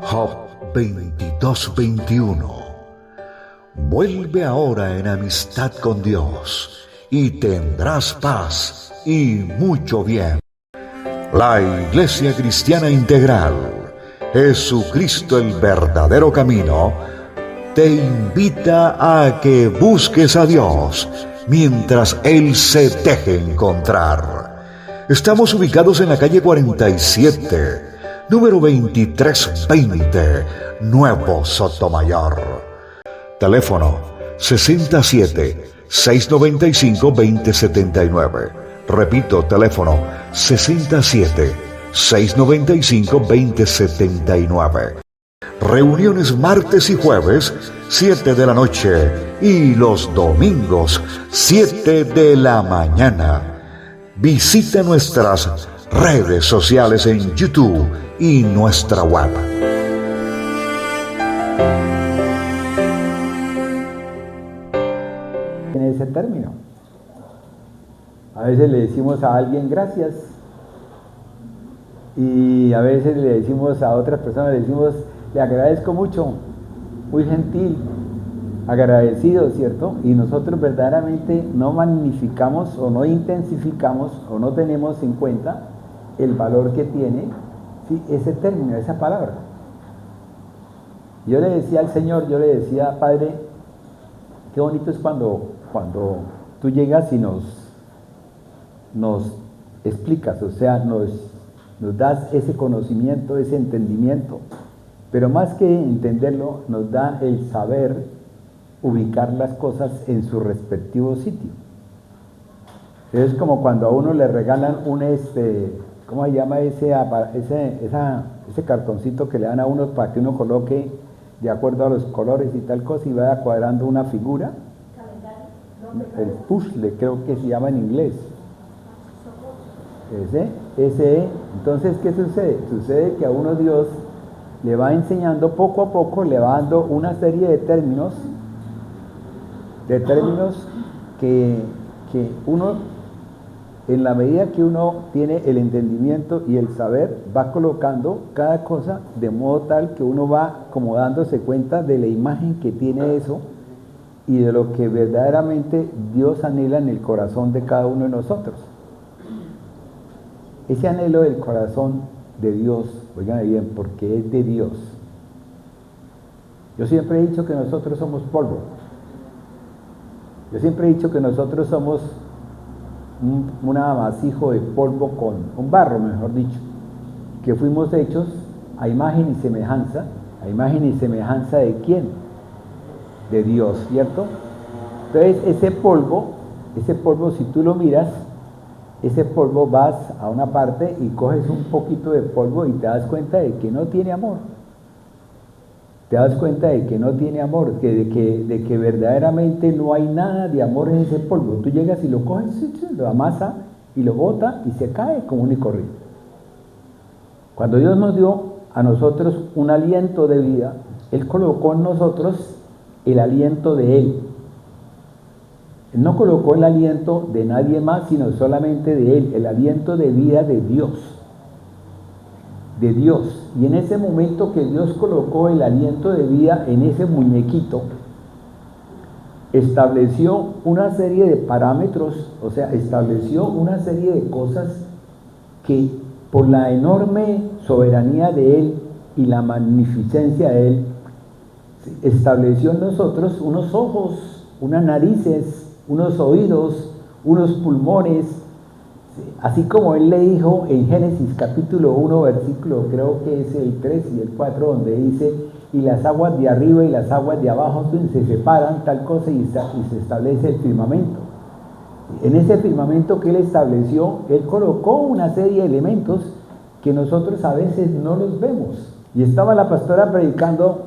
Job 22:21. Vuelve ahora en amistad con Dios y tendrás paz y mucho bien. La Iglesia Cristiana Integral, Jesucristo el verdadero camino, te invita a que busques a Dios mientras Él se deje encontrar. Estamos ubicados en la calle 47, número 2320, Nuevo Sotomayor. Teléfono 67-695-2079. Repito, teléfono 67-695-2079. Reuniones martes y jueves, 7 de la noche, y los domingos, 7 de la mañana. Visita nuestras redes sociales en YouTube y nuestra web. En ese término, a veces le decimos a alguien gracias, y a veces le decimos a otras personas, le decimos le agradezco mucho, muy gentil, agradecido, ¿cierto? Y nosotros verdaderamente no magnificamos o no intensificamos o no tenemos en cuenta el valor que tiene, ¿sí?, ese término, esa palabra. Yo le decía al Señor, yo le decía, Padre, qué bonito es cuando tú llegas y nos explicas, o sea, nos das ese conocimiento, ese entendimiento, pero más que entenderlo, nos da el saber ubicar las cosas en su respectivo sitio. Es como cuando a uno le regalan un ¿cómo se llama ese cartoncito que le dan a uno para que uno coloque de acuerdo a los colores y tal cosa y vaya cuadrando una figura? El puzzle, creo que se llama en inglés. Entonces, ¿qué sucede? Sucede que a uno Dios le va enseñando poco a poco, le va dando una serie de términos que uno, en la medida que uno tiene el entendimiento y el saber, va colocando cada cosa de modo tal que uno va como dándose cuenta de la imagen que tiene eso y de lo que verdaderamente Dios anhela en el corazón de cada uno de nosotros. Ese anhelo del corazón de Dios, oigan bien, porque es de Dios. Yo siempre he dicho que nosotros somos polvo. Yo siempre he dicho que nosotros somos un amasijo de polvo con un barro, mejor dicho, que fuimos hechos a imagen y semejanza. ¿A imagen y semejanza de quién? De Dios, ¿cierto? Entonces ese polvo, si tú lo miras, ese polvo, vas a una parte y coges un poquito de polvo y te das cuenta de que no tiene amor. Te das cuenta de que no tiene amor, de que verdaderamente no hay nada de amor en ese polvo. Tú llegas y lo coges, lo amasa y lo bota y se cae común y corriente. Cuando Dios nos dio a nosotros un aliento de vida, Él colocó en nosotros el aliento de Él. Él no colocó el aliento de nadie más, sino solamente de Él, el aliento de vida de Dios. De Dios. Y en ese momento que Dios colocó el aliento de vida en ese muñequito, estableció una serie de parámetros, o sea, estableció una serie de cosas que por la enorme soberanía de Él y la magnificencia de Él, estableció en nosotros unos ojos, unas narices, unos oídos, unos pulmones, así como Él le dijo en Génesis capítulo 1, versículo, creo que es el 3 y el 4, donde dice, y las aguas de arriba y las aguas de abajo se separan, tal cosa, y se establece el firmamento. En ese firmamento que Él estableció, Él colocó una serie de elementos que nosotros a veces no los vemos. Y estaba la pastora predicando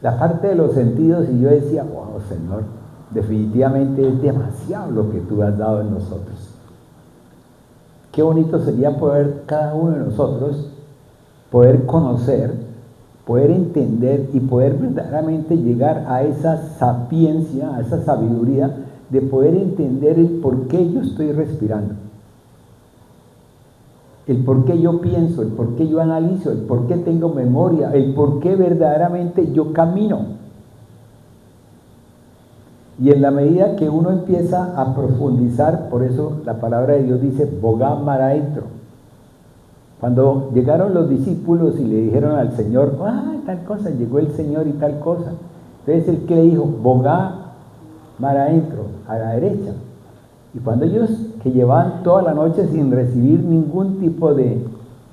la parte de los sentidos y yo decía, wow, Señor, definitivamente es demasiado lo que tú has dado en nosotros. Qué bonito sería poder cada uno de nosotros poder conocer, poder entender y poder verdaderamente llegar a esa sapiencia, a esa sabiduría de poder entender el por qué yo estoy respirando, el por qué yo pienso, el por qué yo analizo, el por qué tengo memoria, el por qué verdaderamente yo camino. Y en la medida que uno empieza a profundizar, por eso la palabra de Dios dice, bogá mar adentro. Cuando llegaron los discípulos y le dijeron al Señor, tal cosa, llegó el Señor y tal cosa. Entonces el que le dijo, bogá mar adentro, a la derecha. Y cuando ellos que llevaban toda la noche sin recibir ningún tipo de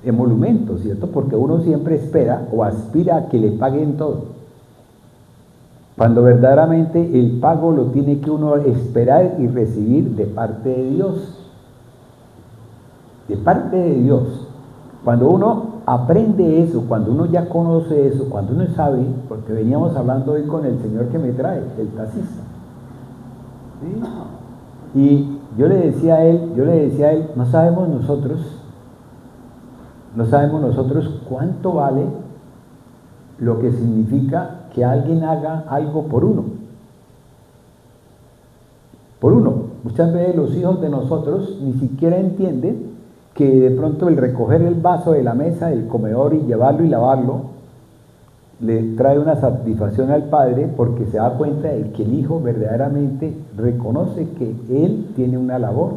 emolumento, ¿cierto? Porque uno siempre espera o aspira a que le paguen todo. Cuando verdaderamente el pago lo tiene que uno esperar y recibir de parte de Dios. De parte de Dios. Cuando uno aprende eso, cuando uno ya conoce eso, cuando uno sabe, porque veníamos hablando hoy con el señor que me trae, el taxista. ¿Sí? Y yo le decía a él, no sabemos nosotros cuánto vale lo que significa que alguien haga algo por uno. Por uno. Muchas veces los hijos de nosotros ni siquiera entienden que de pronto el recoger el vaso de la mesa del comedor y llevarlo y lavarlo le trae una satisfacción al padre, porque se da cuenta de que el hijo verdaderamente reconoce que él tiene una labor.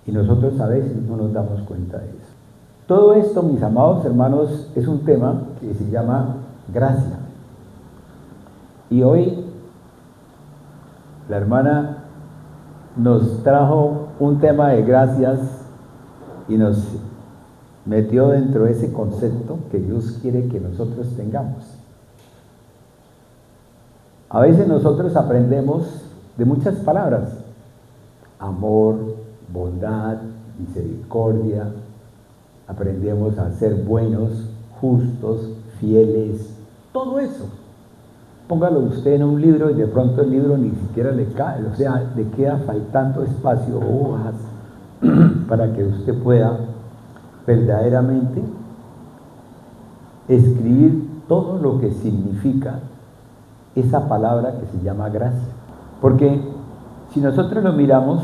Y nosotros a veces no nos damos cuenta de eso. Todo esto, mis amados hermanos, es un tema que se llama gracia. Y hoy la hermana nos trajo un tema de gracias y nos metió dentro de ese concepto que Dios quiere que nosotros tengamos. A veces nosotros aprendemos de muchas palabras: amor, bondad, misericordia. Aprendemos a ser buenos, justos, fieles, todo eso. Póngalo usted en un libro y de pronto el libro ni siquiera le cae, o sea, le queda faltando espacio o hojas para que usted pueda verdaderamente escribir todo lo que significa esa palabra que se llama gracia. Porque si nosotros lo miramos,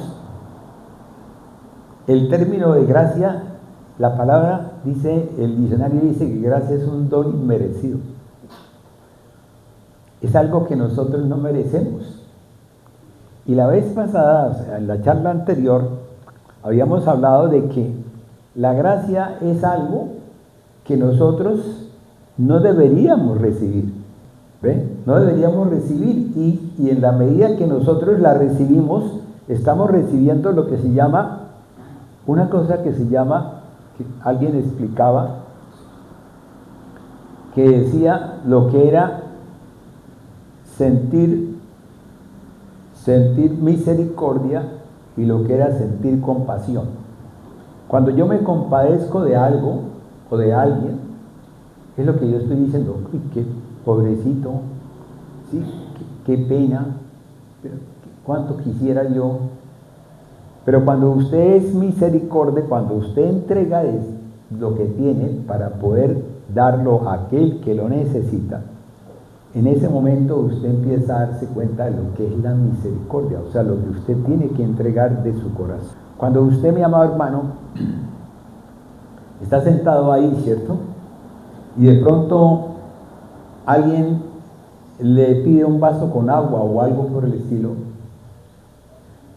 el término de gracia, la palabra dice, el diccionario dice que gracia es un don inmerecido. Es algo que nosotros no merecemos. Y la vez pasada, o sea, en la charla anterior, habíamos hablado de que la gracia es algo que nosotros no deberíamos recibir. ¿Ve? No deberíamos recibir, y en la medida que nosotros la recibimos, estamos recibiendo lo que se llama, una cosa que se llama, que alguien explicaba, que decía lo que era sentir misericordia y lo que era sentir compasión. Cuando yo me compadezco de algo o de alguien, es lo que yo estoy diciendo: uy, qué pobrecito, ¿sí? Qué pena, pero cuánto quisiera yo. Pero cuando usted es misericordia, cuando usted entrega lo que tiene para poder darlo a aquel que lo necesita, en ese momento usted empieza a darse cuenta de lo que es la misericordia, o sea, lo que usted tiene que entregar de su corazón. Cuando usted, mi amado hermano, está sentado ahí, ¿cierto? Y de pronto alguien le pide un vaso con agua o algo por el estilo,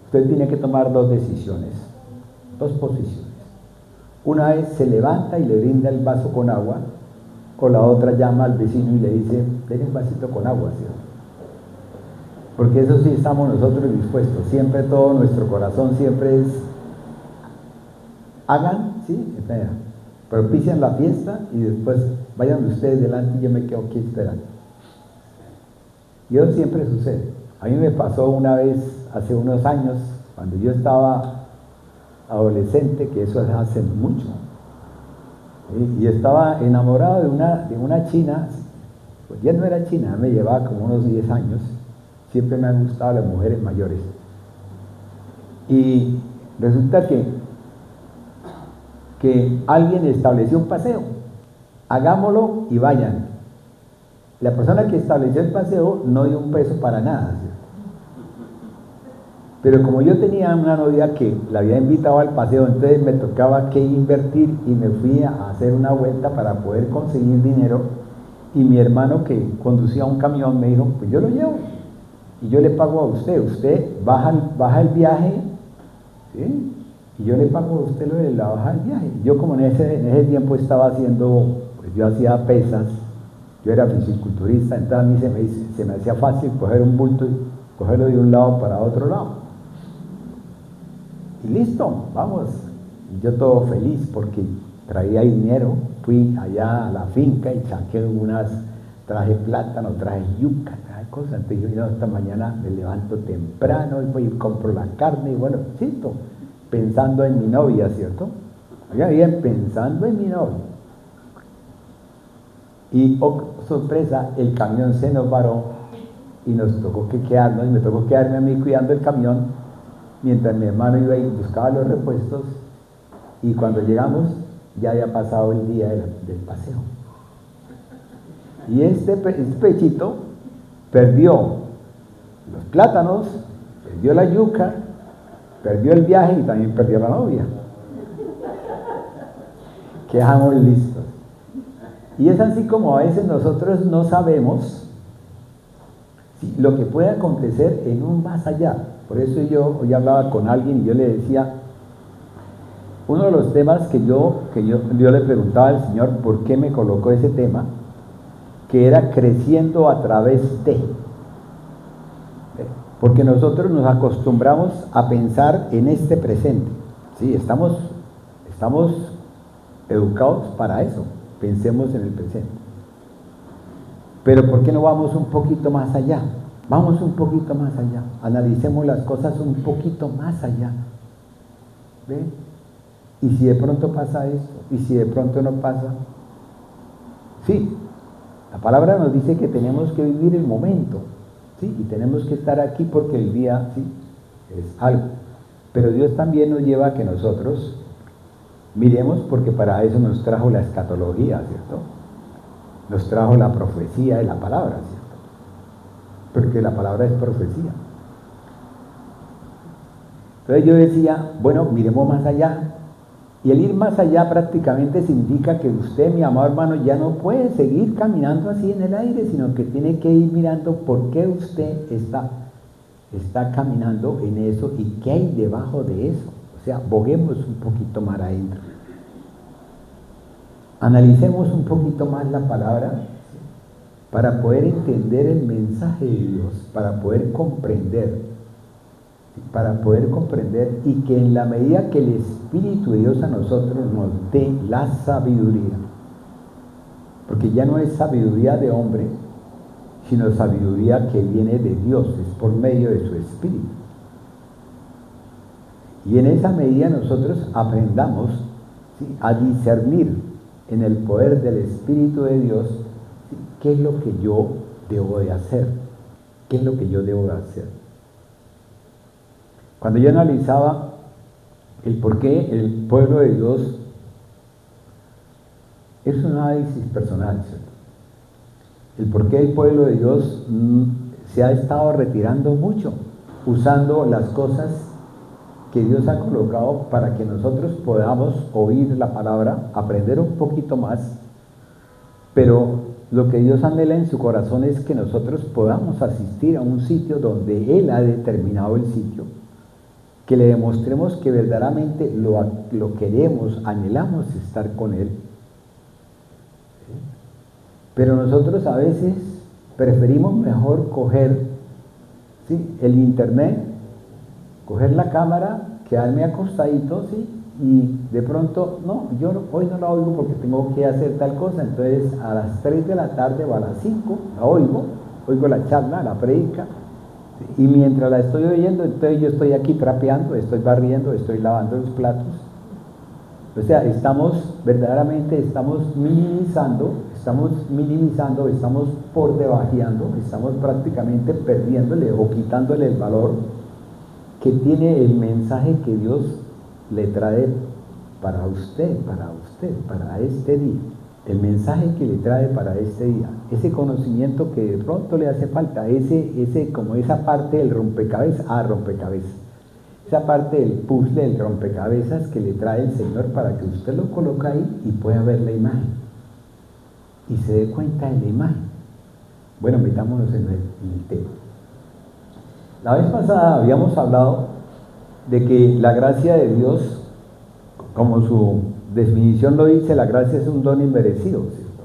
usted tiene que tomar dos decisiones, dos posiciones. Una es se levanta y le brinda el vaso con agua, o la otra llama al vecino y le dice: denle un vasito con agua, ¿cierto? Porque eso sí estamos nosotros dispuestos, siempre todo nuestro corazón siempre es: hagan, ¿sí? Propician la fiesta y después vayan ustedes delante y yo me quedo aquí esperando. Y eso siempre sucede. A mí me pasó una vez, hace unos años, cuando yo estaba adolescente, que eso es hace mucho, y estaba enamorado de una china, pues ya no era china, me llevaba como unos 10 años, siempre me han gustado las mujeres mayores. Y resulta que que alguien estableció un paseo, hagámoslo y vayan. La persona que estableció el paseo no dio un peso para nada, ¿sí? Pero como yo tenía una novia que la había invitado al paseo, entonces me tocaba que invertir y me fui a hacer una vuelta para poder conseguir dinero, y mi hermano que conducía un camión me dijo, pues yo lo llevo y yo le pago a usted baja el viaje, ¿sí? Y yo le pago a usted lo de la baja del viaje. Yo como en ese tiempo estaba haciendo, pues yo hacía pesas, yo era fisiculturista, entonces a mí se me hacía fácil coger un bulto y cogerlo de un lado para otro lado. Y listo, vamos. Y yo todo feliz porque traía dinero, fui allá a la finca y saqué traje plátano, traje yuca, traje cosas. Entonces yo esta mañana me levanto temprano y voy y compro la carne y bueno, listo, pensando en mi novia, ¿cierto? Bien, pensando en mi novia. Y oh, sorpresa, el camión se nos varó y nos tocó que quedarnos, y me tocó quedarme a mí cuidando el camión mientras mi hermano iba y buscaba los repuestos, y cuando llegamos ya había pasado el día del paseo. Y este pechito perdió los plátanos, perdió la yuca, perdió el viaje y también perdió la novia. Quedamos listos. Y es así como a veces nosotros no sabemos lo que puede acontecer en un más allá. Por eso yo hoy hablaba con alguien y yo le decía, uno de los temas que yo le preguntaba al Señor por qué me colocó ese tema, que era creciendo a través de. Porque nosotros nos acostumbramos a pensar en este presente. Sí, estamos educados para eso, pensemos en el presente. Pero ¿por qué no vamos un poquito más allá? Vamos un poquito más allá, analicemos las cosas un poquito más allá. ¿Ve? ¿Y si de pronto pasa esto? ¿Y si de pronto no pasa? Sí, la palabra nos dice que tenemos que vivir el momento, ¿sí? Y tenemos que estar aquí porque el día, sí, es algo. Pero Dios también nos lleva a que nosotros miremos, porque para eso nos trajo la escatología, ¿cierto? Nos trajo la profecía de la palabra, ¿cierto? Porque la palabra es profecía. Entonces yo decía, bueno, miremos más allá. Y el ir más allá prácticamente significa que usted, mi amado hermano, ya no puede seguir caminando así en el aire, sino que tiene que ir mirando por qué usted está caminando en eso y qué hay debajo de eso. O sea, boguemos un poquito más adentro. Analicemos un poquito más la palabra para poder entender el mensaje de Dios, para poder comprender y que en la medida que el Espíritu de Dios a nosotros nos dé la sabiduría, porque ya no es sabiduría de hombre, sino sabiduría que viene de Dios, es por medio de su Espíritu. Y en esa medida nosotros aprendamos, ¿sí?, a discernir en el poder del Espíritu de Dios, ¿sí?, qué es lo que yo debo de hacer, qué es lo que yo debo de hacer. Cuando yo analizaba el por qué el pueblo de Dios, es un análisis personal, ¿cierto? El por qué el pueblo de Dios se ha estado retirando mucho, usando las cosas que Dios ha colocado para que nosotros podamos oír la palabra, aprender un poquito más, pero lo que Dios anhela en su corazón es que nosotros podamos asistir a un sitio donde Él ha determinado el sitio, que le demostremos que verdaderamente lo queremos, anhelamos estar con Él. Pero nosotros a veces preferimos mejor coger, ¿sí?, el internet, coger la cámara, quedarme acostadito, ¿sí?, y de pronto, no, yo hoy no la oigo porque tengo que hacer tal cosa, entonces a las 3 de la tarde o a las 5 la oigo la charla, la predica, y mientras la estoy oyendo, entonces yo estoy aquí trapeando, estoy barriendo, estoy lavando los platos. O sea, verdaderamente estamos minimizando, estamos por debajeando, estamos prácticamente perdiéndole o quitándole el valor que tiene el mensaje que Dios le trae para usted, para este día. El mensaje que le trae para este día, ese conocimiento que de pronto le hace falta, como esa parte del rompecabezas, esa parte del puzzle, del rompecabezas que le trae el Señor para que usted lo coloque ahí y pueda ver la imagen y se dé cuenta de la imagen. Bueno, metámonos en el tema. La vez pasada habíamos hablado de que la gracia de Dios, como su definición lo dice, la gracia es un don inmerecido, ¿cierto?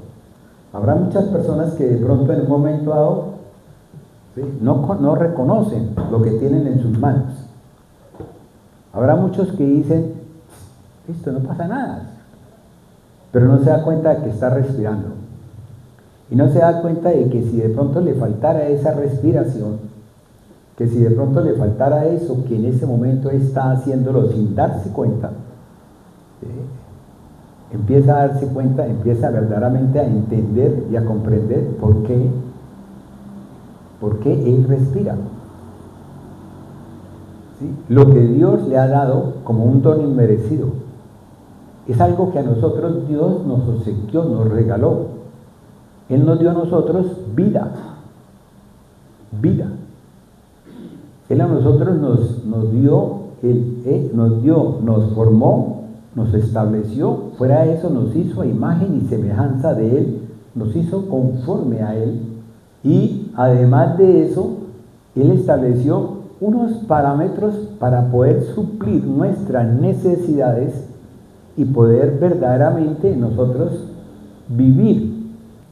Habrá muchas personas que de pronto en un momento dado, ¿sí?, no reconocen lo que tienen en sus manos. Habrá muchos que dicen, esto no pasa nada, pero no se da cuenta de que está respirando. Y no se da cuenta de que si de pronto le faltara esa respiración, que si de pronto le faltara eso que en ese momento está haciéndolo sin darse cuenta, empieza a darse cuenta, empieza verdaderamente a entender y a comprender por qué él respira. ¿Sí? Lo que Dios le ha dado como un don inmerecido es algo que a nosotros Dios nos obsequió, nos regaló. Él nos dio a nosotros vida. Él a nosotros nos formó, nos estableció, fuera de eso nos hizo a imagen y semejanza de Él, nos hizo conforme a Él, y además de eso, Él estableció unos parámetros para poder suplir nuestras necesidades y poder verdaderamente nosotros vivir.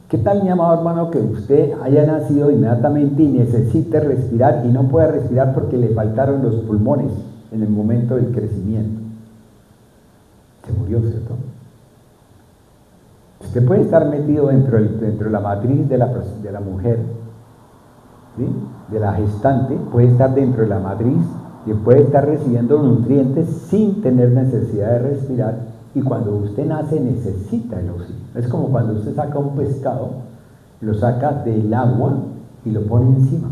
¿Qué tal, mi amado hermano, que usted haya nacido inmediatamente y necesite respirar y no pueda respirar porque le faltaron los pulmones en el momento del crecimiento? Se murió, ¿cierto? Usted puede estar metido dentro de la matriz de la mujer, ¿sí?, de la gestante, puede estar dentro de la matriz y puede estar recibiendo nutrientes sin tener necesidad de respirar, y cuando usted nace necesita el oxígeno. Es como cuando usted saca un pescado, lo saca del agua y lo pone encima.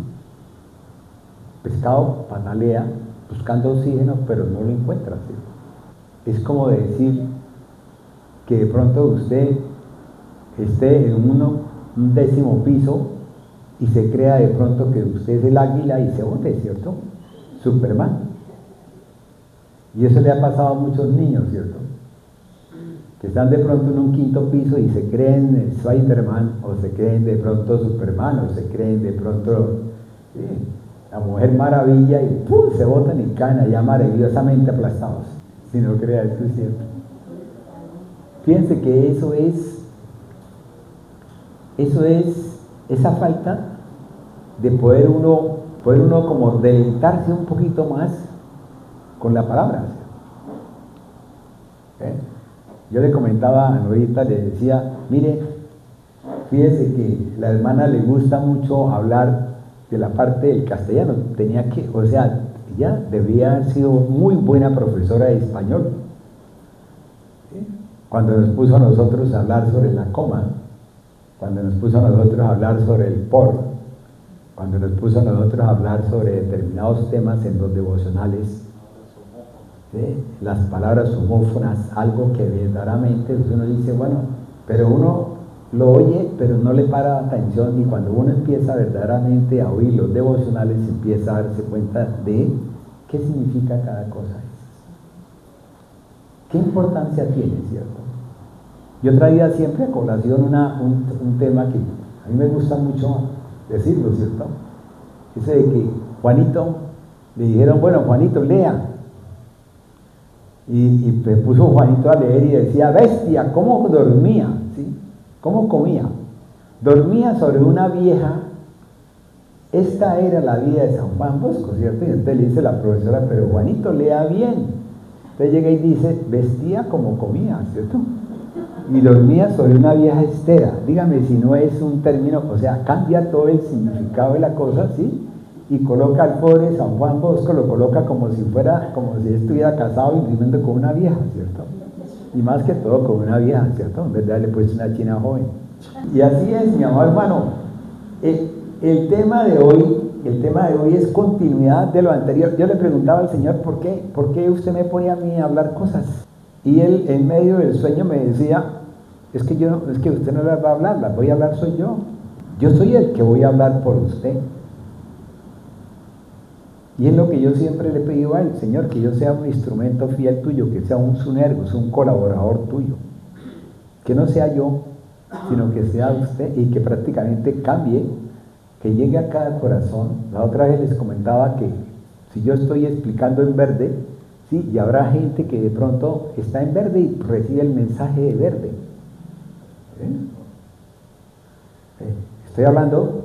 El pescado patalea buscando oxígeno, pero no lo encuentra, ¿sí? Es como decir que de pronto usted esté en un 10º piso y se crea de pronto que usted es el águila y se bote, ¿cierto? Superman. Y eso le ha pasado a muchos niños, ¿cierto? Que están de pronto en un 5º piso y se creen Spider-Man, o se creen de pronto Superman, o se creen de pronto la Mujer Maravilla, y ¡pum!, se botan y caen allá maravillosamente aplastados. Si no crea, esto es cierto. Fíjense que eso es esa falta de poder uno como deleitarse un poquito más con la palabra. Yo le comentaba a Norita, le decía, mire, fíjese que la hermana le gusta mucho hablar de la parte del castellano, ella debía haber sido muy buena profesora de español. Cuando nos puso a nosotros a hablar sobre la coma, cuando nos puso a nosotros a hablar sobre el por, cuando nos puso a nosotros a hablar sobre determinados temas en los devocionales, ¿sí?, las palabras homófonas, algo que verdaderamente uno dice, bueno, pero uno lo oye, pero no le para atención, y cuando uno empieza verdaderamente a oír los devocionales, empieza a darse cuenta de qué significa cada cosa. ¿Qué importancia tiene, cierto? Yo traía siempre a colación un tema que a mí me gusta mucho decirlo, ¿cierto? Ese de que Juanito, le dijeron, bueno, Juanito, lea. Y me puso Juanito a leer y decía, bestia, ¿cómo dormía? ¿Sí? ¿Cómo comía? Dormía sobre una vieja. Esta era la vida de San Juan Bosco, ¿cierto? Y entonces le dice la profesora, pero Juanito, lea bien. Entonces llega y dice, vestía como comía, ¿cierto? Y dormía sobre una vieja estera. Dígame si no es un término, o sea, cambia todo el significado de la cosa, ¿sí? Y coloca al pobre San Juan Bosco, lo coloca como si estuviera casado y viviendo con una vieja, ¿cierto? Y más que todo con una vieja, ¿cierto? En verdad le he puesto una china joven. Y así es, mi amado hermano. El tema de hoy es continuidad de lo anterior. Yo le preguntaba al Señor, ¿por qué usted me pone a mí a hablar cosas? Y él en medio del sueño me decía, es que usted no las va a hablar, las voy a hablar soy yo. Yo soy el que voy a hablar por usted. Y es lo que yo siempre le he pedido a él, Señor, que yo sea un instrumento fiel tuyo, que sea un sunergos, un colaborador tuyo. Que no sea yo, sino que sea usted y que prácticamente cambie, que llegue a cada corazón. La otra vez les comentaba que si yo estoy explicando en verde, ¿sí? Y habrá gente que de pronto está en verde y recibe el mensaje de verde. Estoy hablando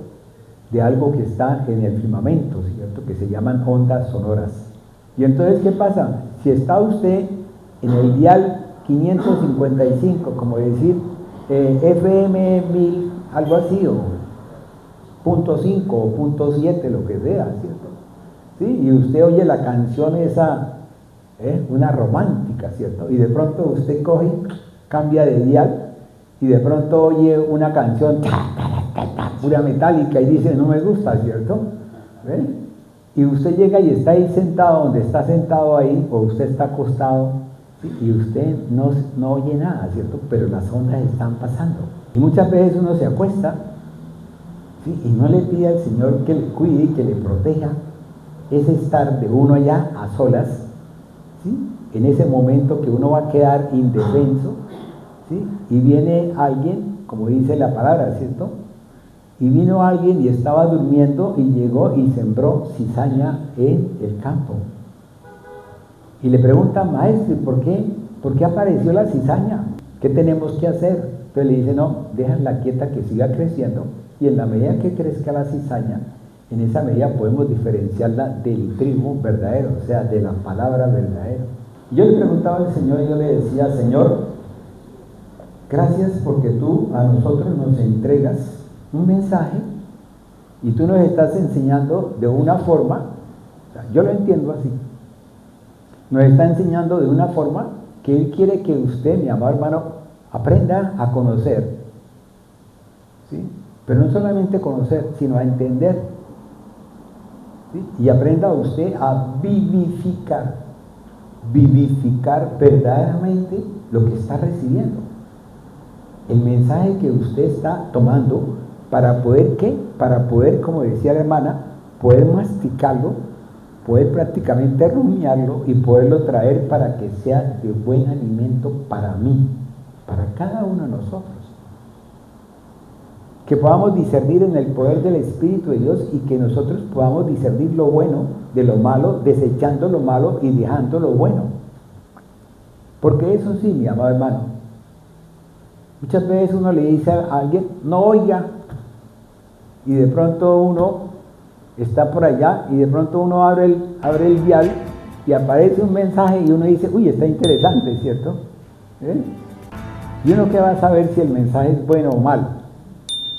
de algo que está en el firmamento, ¿cierto? Que se llaman ondas sonoras. Y entonces, ¿qué pasa? Si está usted en el dial 555, como decir FM 1000, algo así, o .5 o .7, lo que sea, ¿cierto? ¿Sí? Y usted oye la canción esa, una romántica, ¿cierto? Y de pronto usted coge, cambia de dial, y de pronto oye una canción pura metálica y dice, no me gusta, ¿cierto? Y usted llega y está ahí sentado, donde está sentado ahí, o usted está acostado, ¿sí? Y usted no oye nada, ¿cierto? Pero las ondas están pasando. Y muchas veces uno se acuesta, ¿sí? Y no le pide al Señor que le cuide y que le proteja ese estar de uno allá a solas, ¿sí? En ese momento que uno va a quedar indefenso, ¿sí? Y viene alguien, como dice la palabra, ¿cierto? Y vino alguien y estaba durmiendo y llegó y sembró cizaña en el campo. Y le pregunta, maestro, ¿por qué apareció la cizaña? ¿Qué tenemos que hacer? Entonces le dice, no, déjala quieta que siga creciendo, y en la medida que crezca la cizaña, en esa medida podemos diferenciarla del trigo verdadero, o sea, de la palabra verdadera. Y yo le preguntaba al Señor y yo le decía, Señor, gracias porque tú a nosotros nos entregas un mensaje y tú nos estás enseñando de una forma, o sea, yo lo entiendo así, nos está enseñando de una forma que Él quiere que usted, mi amado hermano, aprenda a conocer, ¿sí? Pero no solamente conocer, sino a entender, ¿sí? Y aprenda usted a vivificar verdaderamente lo que está recibiendo, el mensaje que usted está tomando, para poder, ¿qué? Para poder, como decía la hermana, poder masticarlo, poder prácticamente rumiarlo y poderlo traer para que sea de buen alimento para mí, para cada uno de nosotros. Que podamos discernir en el poder del Espíritu de Dios y que nosotros podamos discernir lo bueno de lo malo, desechando lo malo y dejando lo bueno. Porque eso sí, mi amado hermano, muchas veces uno le dice a alguien, no oiga, y de pronto uno está por allá y de pronto uno abre el dial y aparece un mensaje y uno dice, uy, está interesante, ¿cierto? ¿Y uno qué va a saber si el mensaje es bueno o malo?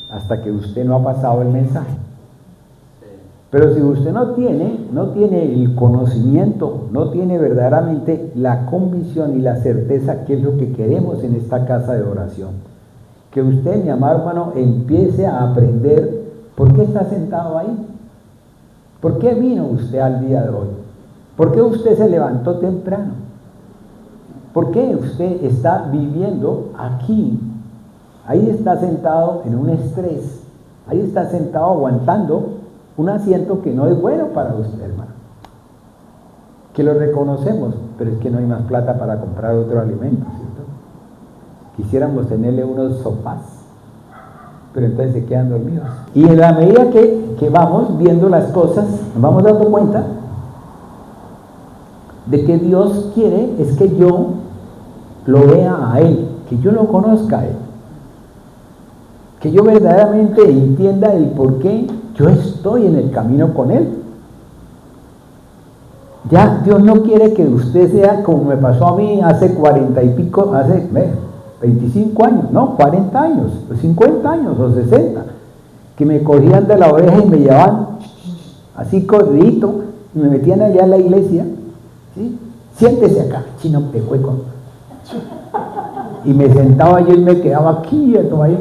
Hasta que usted no ha pasado el mensaje. Pero si usted no tiene el conocimiento, no tiene verdaderamente la convicción y la certeza que es lo que queremos en esta casa de oración, que usted, mi amado hermano, empiece a aprender por qué está sentado ahí, por qué vino usted al día de hoy, por qué usted se levantó temprano, por qué usted está viviendo aquí. Ahí está sentado en un estrés, ahí está sentado aguantando un asiento que no es bueno para usted, hermano. Que lo reconocemos, pero es que no hay más plata para comprar otro alimento, ¿cierto? Quisiéramos tenerle unos sofás, pero entonces se quedan dormidos. Y en la medida que vamos viendo las cosas, nos vamos dando cuenta de que Dios quiere es que yo lo vea a Él, que yo lo conozca a Él, que yo verdaderamente entienda el por qué yo estoy en el camino con Él. Ya Dios no quiere que usted sea como me pasó a mí hace 40 y pico, hace 25 años, no, 40 años, 50 años o 60, que me cogían de la oreja y me llevaban así corridito y me metían allá en la iglesia, ¿sí? Siéntese acá, chino pecueco. Y me sentaba yo y me quedaba quieto ahí.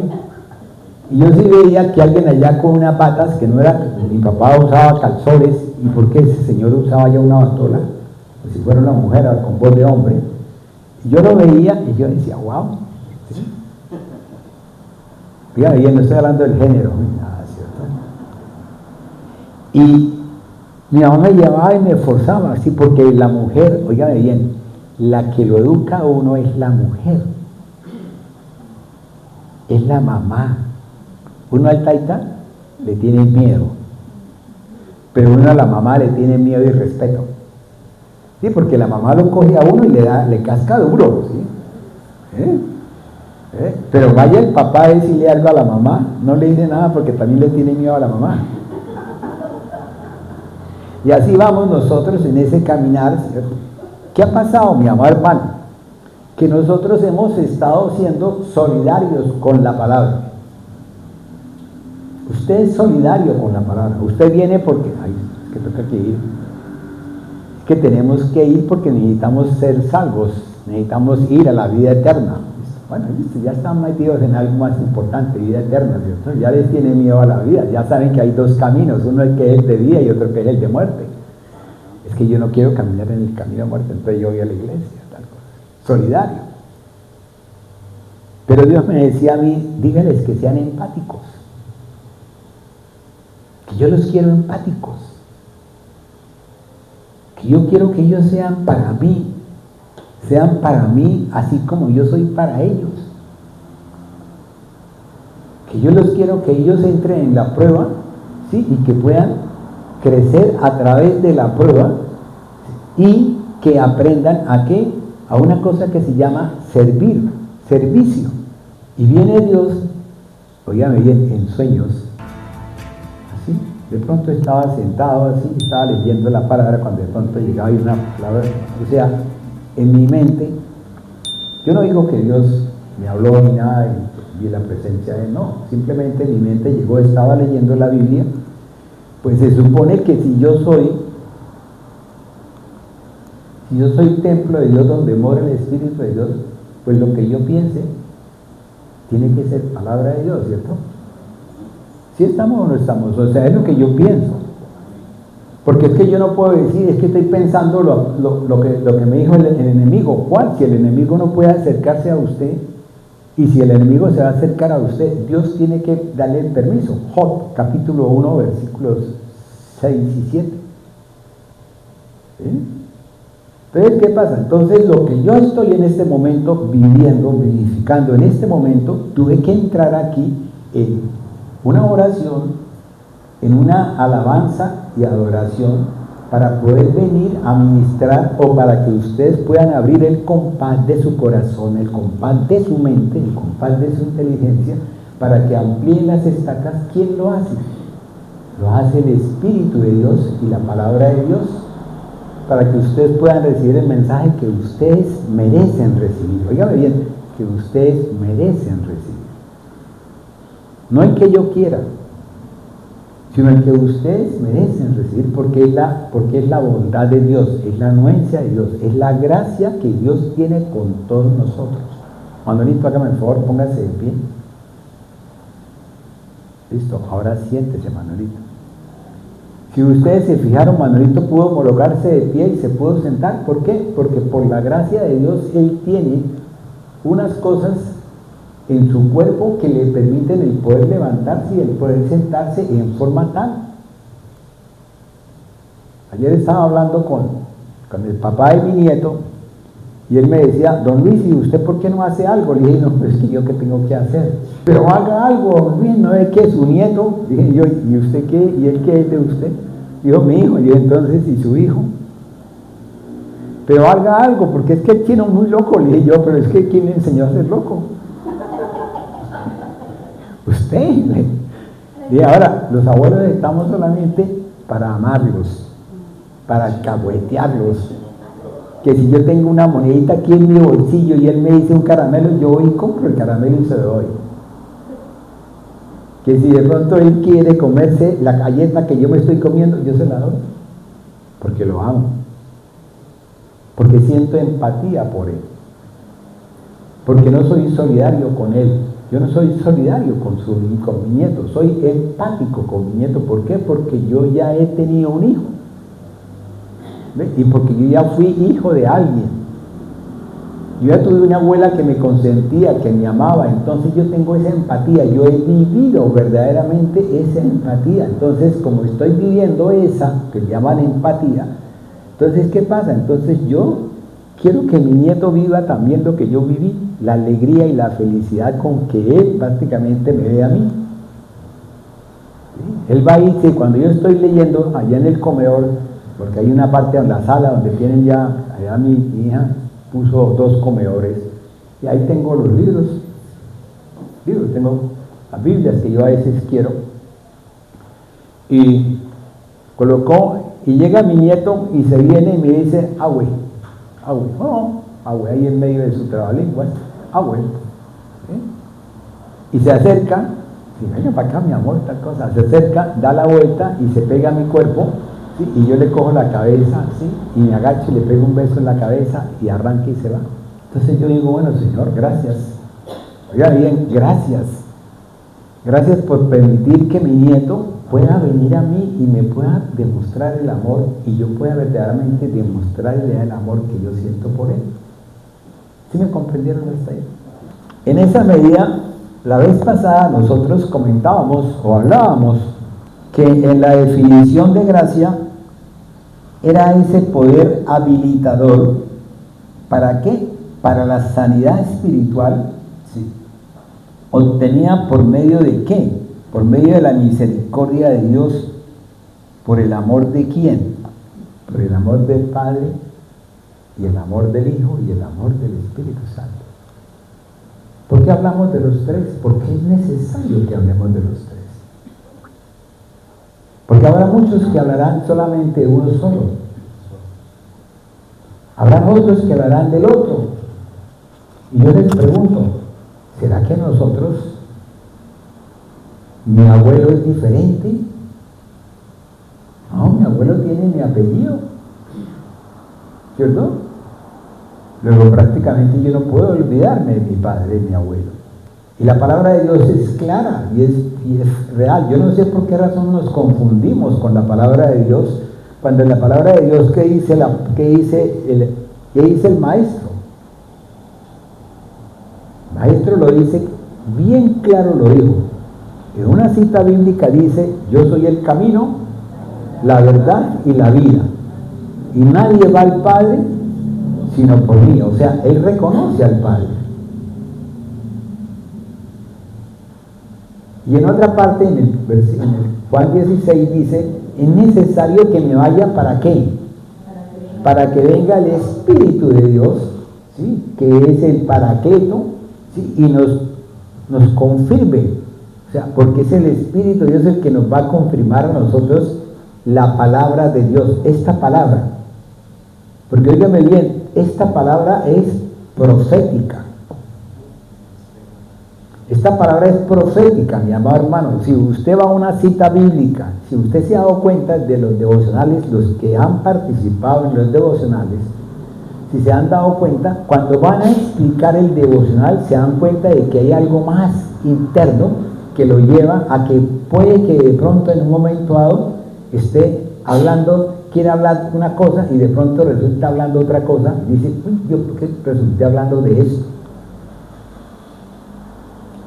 Y yo sí veía que alguien allá con unas patas, que no era, mi papá usaba calzones, y porque ese señor usaba ya una bastola, pues si fuera una mujer con voz de hombre, Yo lo veía y yo decía, wow. ¿Sí? Oiga bien, no estoy hablando del género, nada, ¿cierto? Y mi mamá me llevaba y me forzaba, así, porque la mujer, oiga bien, la que lo educa a uno es la mujer, es la mamá. Uno al taita le tiene miedo, pero uno a la mamá le tiene miedo y respeto. Sí, porque la mamá lo coge a uno y le casca duro, ¿sí? Pero vaya el papá a decirle algo a la mamá, no le dice nada porque también le tiene miedo a la mamá. Y así vamos nosotros en ese caminar, ¿cierto? ¿Qué ha pasado, mi amado hermano? Que nosotros hemos estado siendo solidarios con la palabra. Usted es solidario con la palabra. Usted viene porque, ay, es que toca que ir. Es que tenemos que ir porque necesitamos ser salvos, necesitamos ir a la vida eterna. Bueno, ya están metidos en algo más importante, vida eterna, ¿cierto? Ya les tiene miedo a la vida, ya saben que hay dos caminos, uno es que es el de vida y otro que es el de muerte. Es que yo no quiero caminar en el camino de muerte, entonces yo voy a la iglesia, tal cosa. Solidario. Pero Dios me decía a mí, dígales que sean empáticos. Que yo los quiero empáticos. Que yo quiero que ellos sean para mí así como yo soy para ellos. Que yo los quiero que ellos entren en la prueba, ¿sí? Y que puedan crecer a través de la prueba y que aprendan a qué, a una cosa que se llama servir, servicio. Y viene Dios, óigame bien, en sueños, así, de pronto estaba sentado así, estaba leyendo la palabra cuando de pronto llegaba y una palabra, o sea, en mi mente, yo no digo que Dios me habló ni nada y vi la presencia de él, no, simplemente mi mente llegó, estaba leyendo la Biblia, pues se supone que si yo soy templo de Dios donde mora el Espíritu de Dios, pues lo que yo piense tiene que ser palabra de Dios, ¿cierto? ¿Sí estamos o no estamos? O sea, es lo que yo pienso. Porque es que yo no puedo decir, es que estoy pensando lo que me dijo el enemigo. ¿Cuál? Si el enemigo no puede acercarse a usted, y si el enemigo se va a acercar a usted, Dios tiene que darle el permiso. Job, capítulo 1, versículos 6 y 7. ¿Sí? Entonces, ¿qué pasa? Entonces, lo que yo estoy en este momento viviendo, vivificando en este momento, tuve que entrar aquí en una oración, en una alabanza y adoración para poder venir a ministrar o para que ustedes puedan abrir el compás de su corazón, el compás de su mente, el compás de su inteligencia, para que amplíen las estacas. ¿Quién lo hace? Lo hace el Espíritu de Dios y la palabra de Dios, para que ustedes puedan recibir el mensaje que ustedes merecen recibir. Óigame bien, que ustedes merecen recibir. No el que yo quiera, sino el que ustedes merecen recibir, porque es la bondad de Dios, es la anuencia de Dios, es la gracia que Dios tiene con todos nosotros. Manolito, hágame el favor, póngase de pie. Listo, ahora siéntese, Manolito. Si ustedes se fijaron, Manolito pudo colocarse de pie y se pudo sentar. ¿Por qué? Porque por la gracia de Dios, él tiene unas cosas en su cuerpo que le permiten el poder levantarse y el poder sentarse en forma tal. Ayer estaba hablando con el papá de mi nieto y él me decía, don Luis, ¿y usted por qué no hace algo? Le dije, no, pues es que yo qué tengo que hacer. Pero haga algo, don Luis, ¿no es que su nieto? Dije yo, ¿y usted qué? ¿Y él qué es de usted? Dijo, mi hijo. Y yo, entonces, ¿y su hijo? Pero haga algo, porque es que él tiene un muy loco. Le dije yo, pero es que ¿quién le enseñó a ser loco? Usted. Y ahora, los abuelos estamos solamente para amarlos, para alcahuetearlos. Que si yo tengo una monedita aquí en mi bolsillo y él me dice un caramelo, yo voy y compro el caramelo y se lo doy. Que si de pronto él quiere comerse la galleta que yo me estoy comiendo, yo se la doy. Porque lo amo. Porque siento empatía por él. Porque no soy solidario con él. Yo no soy solidario con mi nieto, soy empático con mi nieto. ¿Por qué? Porque yo ya he tenido un hijo. ¿Ve? Y porque yo ya fui hijo de alguien. Yo ya tuve una abuela que me consentía, que me amaba, entonces yo tengo esa empatía, yo he vivido verdaderamente esa empatía. Entonces, como estoy viviendo esa, que le llaman empatía, entonces, ¿qué pasa? Entonces yo quiero que mi nieto viva también lo que yo viví, la alegría y la felicidad con que él prácticamente me ve a mí. ¿Sí? Él va a ir, sí, cuando yo estoy leyendo allá en el comedor, porque hay una parte en la sala donde tienen ya, allá mi hija puso 2 comedores, y ahí tengo los libros, tengo las Biblias que yo a veces quiero, y colocó, y llega mi nieto y se viene y me dice, Abue, ahí en medio de su trabalenguas, Abue, y se acerca, y venga para acá mi amor, tal cosa, se acerca, da la vuelta y se pega a mi cuerpo, ¿sí? Y yo le cojo la cabeza, ¿sí? Y me agacho y le pego un beso en la cabeza y arranca y se va. Entonces yo digo, bueno Señor, gracias, oiga bien, gracias por permitir que mi nieto pueda venir a mí y me pueda demostrar el amor y yo pueda verdaderamente demostrarle el amor que yo siento por él. ¿Sí me comprendieron hasta ahí? En esa medida, la vez pasada nosotros comentábamos o hablábamos que en la definición de gracia era ese poder habilitador. ¿Para qué? Para la sanidad espiritual, ¿sí? Obtenida por medio de qué? Por medio de la misericordia de Dios. ¿Por el amor de quién? Por el amor del Padre y el amor del Hijo y el amor del Espíritu Santo. ¿Por qué hablamos de los tres? Porque es necesario que hablemos de los tres. Porque habrá muchos que hablarán solamente de uno solo. Habrá otros que hablarán del otro. Y yo les pregunto, ¿será que nosotros, mi abuelo es diferente? No, mi abuelo tiene mi apellido, ¿cierto? Luego prácticamente yo no puedo olvidarme de mi padre, de mi abuelo. Y la palabra de Dios es clara y es real. Yo no sé por qué razón nos confundimos con la palabra de Dios, cuando en la palabra de Dios, ¿qué dice el maestro? El maestro lo dice, bien claro lo dijo. En una cita bíblica dice, yo soy el camino, la verdad y la vida. Y nadie va al Padre sino por mí. O sea, él reconoce al Padre. Y en otra parte, en el Juan 16 dice, es necesario que me vaya, ¿para qué? Para que venga el Espíritu de Dios, ¿sí? Que es el Paracleto, ¿sí? Y nos confirme, o sea, porque es el Espíritu de Dios el que nos va a confirmar a nosotros la palabra de Dios, esta palabra. Porque óigame bien, esta palabra es profética. Esta palabra es profética, mi amado hermano. Si usted va a una cita bíblica, si usted se ha dado cuenta de los devocionales, los que han participado en los devocionales, si se han dado cuenta, cuando van a explicar el devocional, se dan cuenta de que hay algo más interno que lo lleva a que puede que de pronto en un momento dado esté hablando, quiere hablar una cosa y de pronto resulta hablando otra cosa, y dice, uy, yo por qué resulté hablando de esto.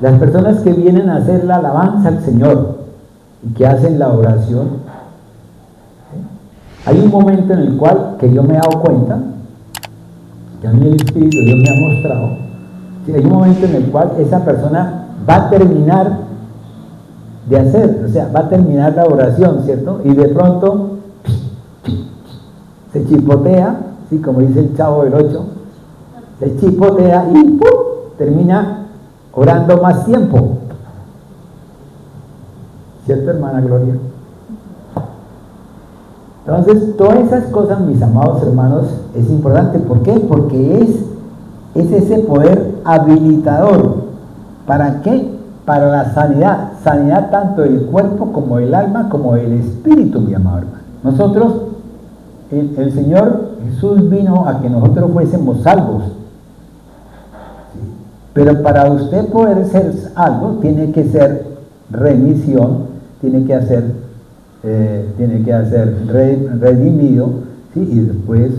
Las personas que vienen a hacer la alabanza al Señor y que hacen la oración, ¿sí? Hay un momento en el cual que yo me he dado cuenta, que a mí el Espíritu de Dios me ha mostrado, ¿sí? Hay un momento en el cual esa persona va a terminar de hacer, o sea, va a terminar la oración, ¿cierto? Y de pronto se chipotea, ¿sí? Como dice el Chavo del 8, se chipotea y ¡pum!, termina orando más tiempo. ¿Cierto, hermana Gloria? Entonces, todas esas cosas, mis amados hermanos, es importante. ¿Por qué? Porque es ese poder habilitador. ¿Para qué? Para la sanidad. Sanidad tanto del cuerpo como del alma, como del espíritu, mi amado hermano. Nosotros, el Señor Jesús vino a que nosotros fuésemos salvos. Pero para usted poder ser algo, tiene que ser remisión, tiene que ser redimido, ¿sí? Y después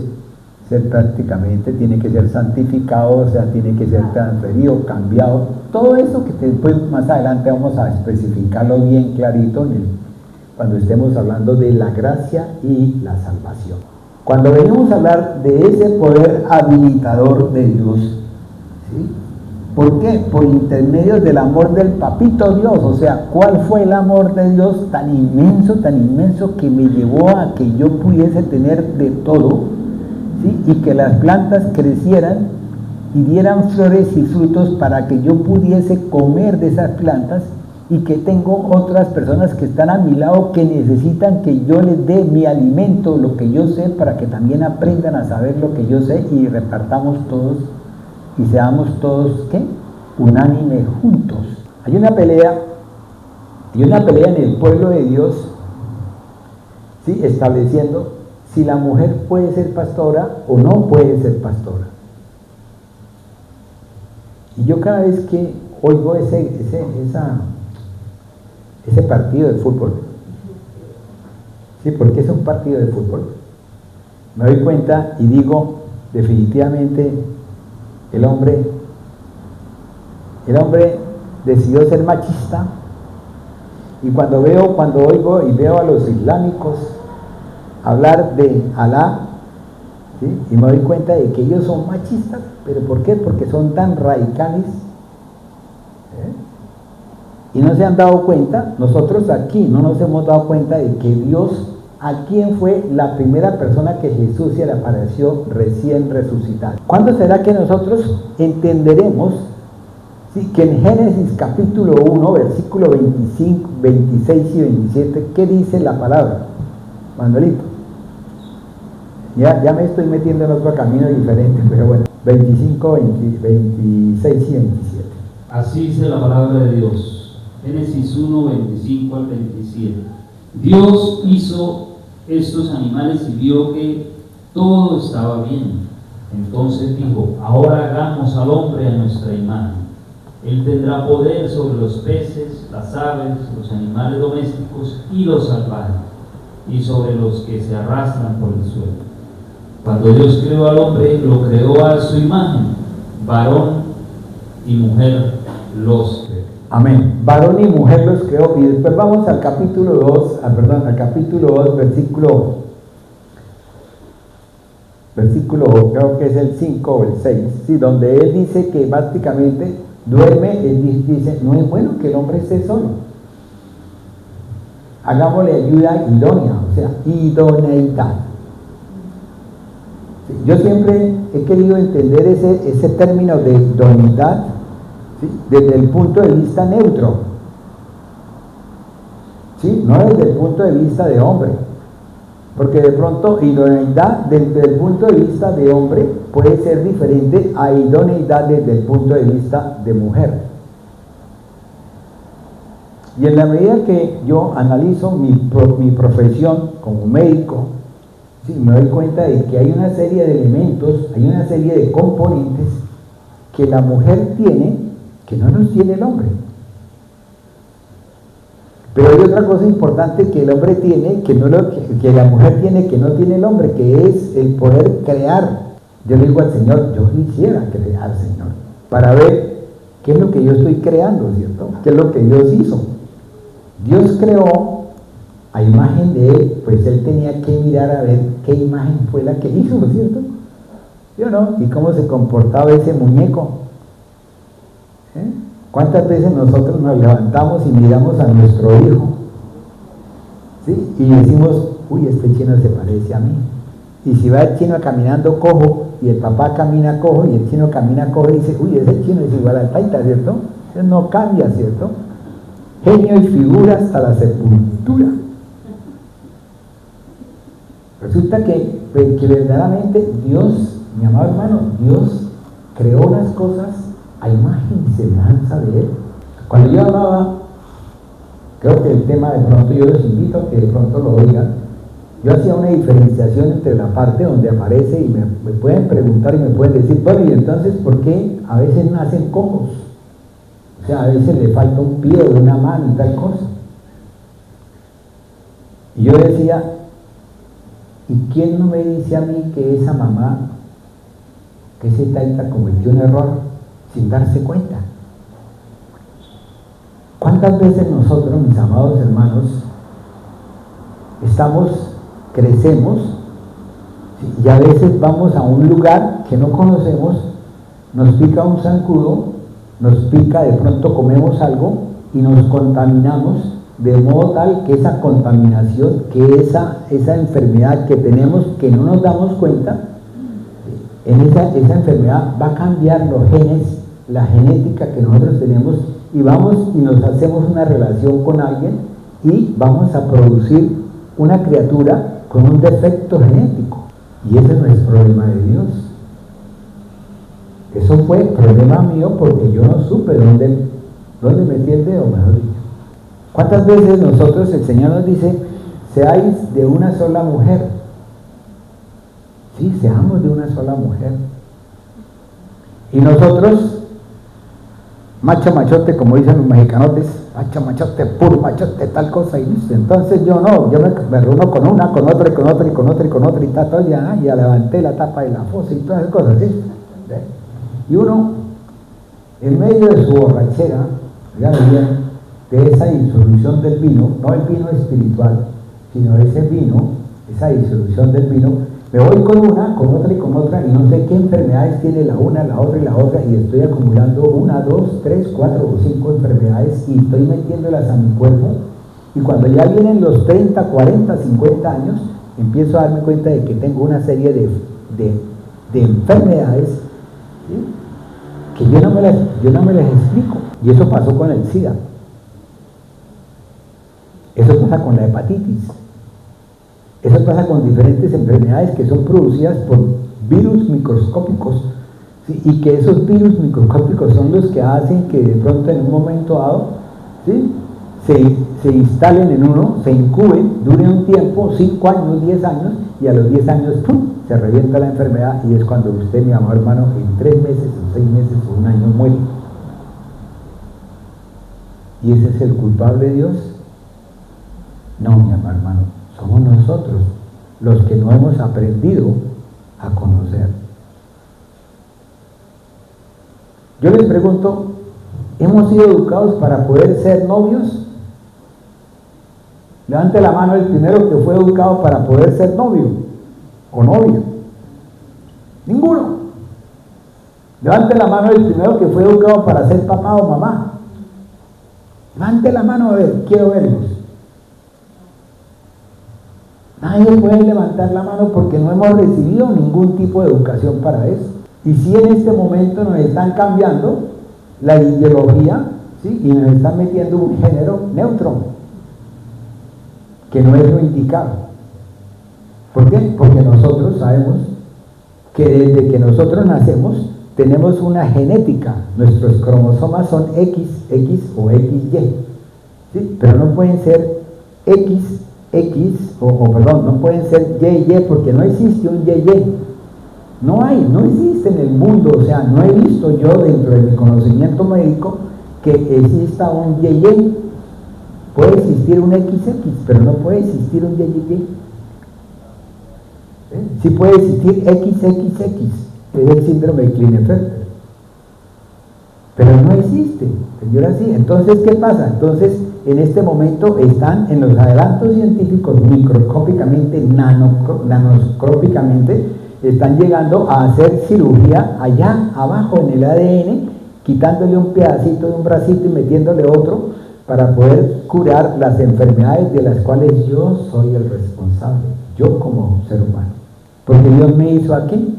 ser prácticamente, tiene que ser santificado, o sea, tiene que ser transferido, cambiado. Todo eso que después más adelante vamos a especificarlo bien clarito cuando estemos hablando de la gracia y la salvación. Cuando venimos a hablar de ese poder habilitador de Dios, ¿sí? ¿Por qué? Por intermedio del amor del papito Dios. O sea, ¿cuál fue el amor de Dios tan inmenso que me llevó a que yo pudiese tener de todo, ¿sí? Y que las plantas crecieran y dieran flores y frutos para que yo pudiese comer de esas plantas, y que tengo otras personas que están a mi lado que necesitan que yo les dé mi alimento, lo que yo sé, para que también aprendan a saber lo que yo sé y repartamos todos y seamos todos, ¿qué? Unánime juntos. Hay una pelea en el pueblo de Dios, ¿sí? Estableciendo si la mujer puede ser pastora o no puede ser pastora. Y yo cada vez que oigo ese partido de fútbol, ¿sí? Porque es un partido de fútbol, me doy cuenta y digo, definitivamente el hombre decidió ser machista. Y cuando oigo y veo a los islámicos hablar de Alá, ¿sí? Y me doy cuenta de que ellos son machistas. ¿Pero por qué? Porque son tan radicales, y no se han dado cuenta. Nosotros aquí no nos hemos dado cuenta de que Dios, ¿a quién fue la primera persona que Jesús se le apareció recién resucitado? ¿Cuándo será que nosotros entenderemos, ¿sí? Que en Génesis capítulo 1, versículo 25, 26 y 27, ¿qué dice la palabra? Manuelito, ya me estoy metiendo en otro camino diferente, pero bueno, 25, 26 y 27. Así dice la palabra de Dios. Génesis 1, 25 al 27. Dios hizo estos animales y vio que todo estaba bien. Entonces dijo, ahora hagamos al hombre a nuestra imagen. Él tendrá poder sobre los peces, las aves, los animales domésticos y los salvajes, y sobre los que se arrastran por el suelo. Cuando Dios creó al hombre, lo creó a su imagen, varón y mujer los creó. Amén. Varón y mujer los creó. Y después vamos al capítulo 2, versículo, creo que es el 5 o el 6, ¿sí? Donde él dice que básicamente duerme. Él dice, no es bueno que el hombre esté solo, hagámosle ayuda idónea, o sea, idoneidad. ¿Sí? Yo siempre he querido entender ese término de idoneidad, ¿sí? Desde el punto de vista neutro, ¿sí? No desde el punto de vista de hombre, porque de pronto idoneidad desde el punto de vista de hombre puede ser diferente a idoneidad desde el punto de vista de mujer. Y en la medida que yo analizo mi profesión como médico, ¿sí? Me doy cuenta de que hay una serie de elementos, hay una serie de componentes que la mujer tiene que no los tiene el hombre. Pero hay otra cosa importante que el hombre tiene, que la mujer tiene, que no tiene el hombre, que es el poder crear. Yo le digo al Señor, yo quisiera crear, Señor, para ver qué es lo que yo estoy creando, ¿cierto? ¿Qué es lo que Dios hizo? Dios creó a imagen de Él, pues Él tenía que mirar a ver qué imagen fue la que hizo, ¿cierto? ¿Sí o no? ¿Y cómo se comportaba ese muñeco? ¿Cuántas veces nosotros nos levantamos y miramos a nuestro hijo, ¿sí? Y decimos, uy, este chino se parece a mí? Y si va el chino caminando cojo y el papá camina cojo y el chino camina cojo y dice, uy, ese chino es igual al taita, ¿cierto? Entonces no cambia, ¿cierto? Genio y figura hasta la sepultura. Resulta que verdaderamente Dios, mi amado hermano, Dios creó las cosas a imagen y semejanza de Él. Cuando yo hablaba, creo que el tema, de pronto yo los invito a que de pronto lo oigan, yo hacía una diferenciación entre la parte donde aparece y me pueden preguntar y me pueden decir, bueno, y entonces, ¿por qué a veces nacen cojos? O sea, a veces le falta un pie o una mano y tal cosa. Y yo decía, ¿y quién no me dice a mí que esa mamá que ese taita cometió un error sin darse cuenta. ¿Cuántas veces nosotros, mis amados hermanos, crecemos, ¿sí? Y a veces vamos a un lugar que no conocemos, nos pica un zancudo, nos pica, de pronto comemos algo y nos contaminamos de modo tal que esa contaminación, que esa enfermedad que tenemos, que no nos damos cuenta, en esa enfermedad va a cambiar los genes, la genética que nosotros tenemos, y vamos y nos hacemos una relación con alguien y vamos a producir una criatura con un defecto genético. Y ese no es problema de Dios. Eso fue problema mío porque yo no supe dónde metí el dedo, mejor dicho. ¿Cuántas veces nosotros, el Señor nos dice, seáis de una sola mujer? Sí, seamos de una sola mujer. Y nosotros, macho machote, como dicen los mexicanotes, macho machote, puro machote, tal cosa, y listo. Entonces yo me reúno con una, con otra, y con otra, y con otra, y con otra, y tato, ya levanté la tapa de la fosa y todas esas cosas, ¿sí? Y uno, en medio de su borrachera, ya bien, de esa disolución del vino, no el vino espiritual, sino ese vino, esa disolución del vino, me voy con una, con otra y con otra, y no sé qué enfermedades tiene la una, la otra y la otra, y estoy acumulando 1, 2, 3, 4 o 5 enfermedades y estoy metiéndolas a mi cuerpo, y cuando ya vienen los 30, 40, 50 años, empiezo a darme cuenta de que tengo una serie de enfermedades, ¿sí? Que yo no me las explico, y eso pasó con el SIDA, eso pasa con la hepatitis. Eso pasa con diferentes enfermedades que son producidas por virus microscópicos, ¿sí? Y que esos virus microscópicos son los que hacen que de pronto en un momento dado, ¿sí? se instalen en uno, se incuben, duren un tiempo, 5 años, 10 años, y a los 10 años ¡pum!, se revienta la enfermedad, y es cuando usted, mi amado hermano, en 3 meses o 6 meses o 1 año muere. ¿Y ese es el culpable de Dios? No, mi amado hermano. Somos nosotros los que no hemos aprendido a conocer. Yo les pregunto, ¿hemos sido educados para poder ser novios? Levante la mano el primero que fue educado para poder ser novio o novia. Ninguno. Levante la mano el primero que fue educado para ser papá o mamá. Levante la mano, a ver, quiero verlos. Nadie puede levantar la mano porque no hemos recibido ningún tipo de educación para eso. Y si en este momento nos están cambiando la ideología, ¿sí? Y nos están metiendo un género neutro, que no es lo indicado. ¿Por qué? Porque nosotros sabemos que desde que nosotros nacemos tenemos una genética, nuestros cromosomas son XX o XY, ¿sí? Pero no pueden ser no pueden ser YY, porque no existe un YY. No existe en el mundo, o sea, no he visto yo dentro de mi conocimiento médico que exista un YY. Puede existir un XX, pero no puede existir un YY. Sí puede existir XXX, que es el síndrome de Klinefelter, pero no existe, señora, sí. Entonces, ¿qué pasa? Entonces, en este momento están en los adelantos científicos microscópicamente, nanoscópicamente, están llegando a hacer cirugía allá abajo en el ADN, quitándole un pedacito de un bracito y metiéndole otro para poder curar las enfermedades de las cuales yo soy el responsable, yo como ser humano. Porque Dios me hizo aquí.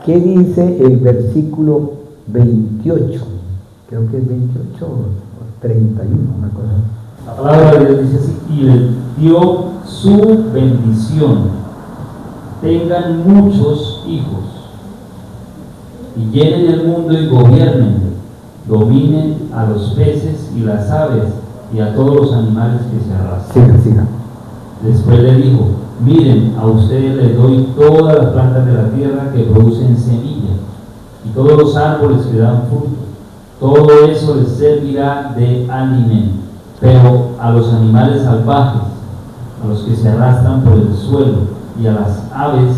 ¿Qué dice el versículo 28? Creo que es 28 o 31, una cosa. La palabra de Dios dice así: y les dio su bendición. Tengan muchos hijos y llenen el mundo y gobiernen, dominen a los peces y las aves y a todos los animales que se arrastran. Siga. Después le dijo: miren, a ustedes les doy todas las plantas de la tierra que producen semilla y todos los árboles que dan fruto. Todo eso les servirá de alimento. Pero a los animales salvajes, a los que se arrastran por el suelo y a las aves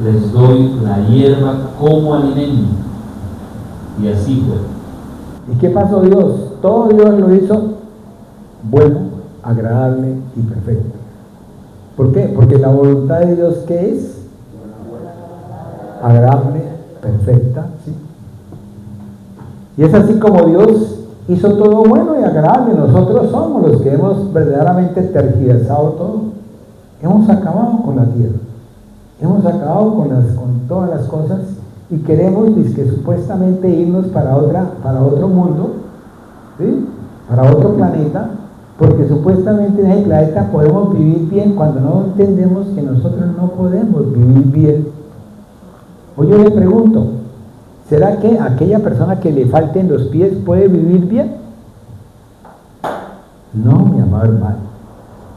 les doy la hierba como alimento. Y así fue. ¿Y qué pasó Dios? Todo Dios lo hizo bueno, agradable y perfecto. ¿Por qué? Porque la voluntad de Dios, ¿qué es? Agradable, perfecta, ¿sí? Y es así como Dios hizo todo bueno y agradable. Nosotros somos los que hemos verdaderamente tergiversado todo. Hemos acabado con la tierra. Hemos acabado con todas las cosas y queremos que supuestamente irnos para otro mundo, ¿sí? Para otro planeta, porque supuestamente en ese planeta podemos vivir bien cuando no entendemos que nosotros no podemos vivir bien. Hoy yo le pregunto, ¿será que aquella persona que le falten los pies puede vivir bien? No, mi amado hermano,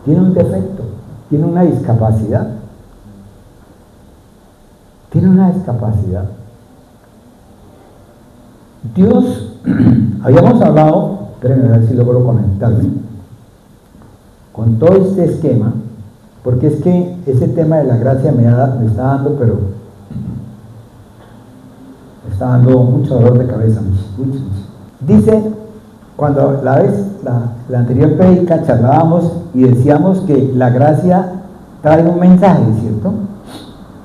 tiene un defecto, tiene una discapacidad. Tiene una discapacidad. Dios, habíamos hablado, espérenme a ver si logro conectarme, con todo este esquema, porque es que ese tema de la gracia me está dando, pero me está dando mucho dolor de cabeza. Mucho. Dice, cuando la anterior prédica charlábamos y decíamos que la gracia trae un mensaje, ¿cierto?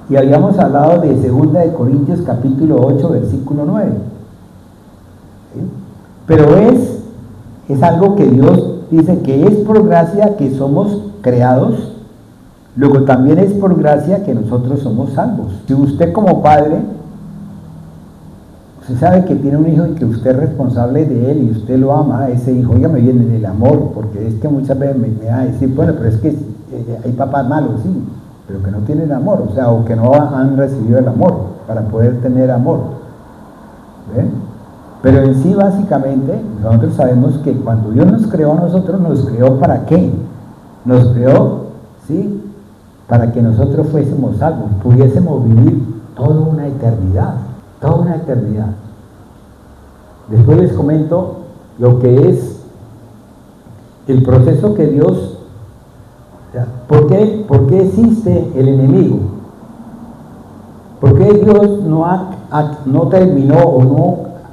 Y habíamos hablado de 2 de Corintios capítulo 8, versículo 9. ¿Sí? Pero es algo que Dios dice que es por gracia que somos creados, luego también es por gracia que nosotros somos salvos. Si usted como padre, usted sabe que tiene un hijo y que usted es responsable de él y usted lo ama, ese hijo, ya me viene el amor, porque es que muchas veces me va a decir, bueno, pero es que hay papás malos, sí, pero que no tienen amor, o sea, o que no han recibido el amor para poder tener amor. ¿Ven? Pero en sí, básicamente, nosotros sabemos que cuando Dios nos creó a nosotros, ¿nos creó para qué? Nos creó, ¿sí? Para que nosotros fuésemos salvos, pudiésemos vivir toda una eternidad, toda una eternidad. Después les comento lo que es el proceso que Dios... ¿Por qué existe el enemigo? ¿Por qué Dios no terminó o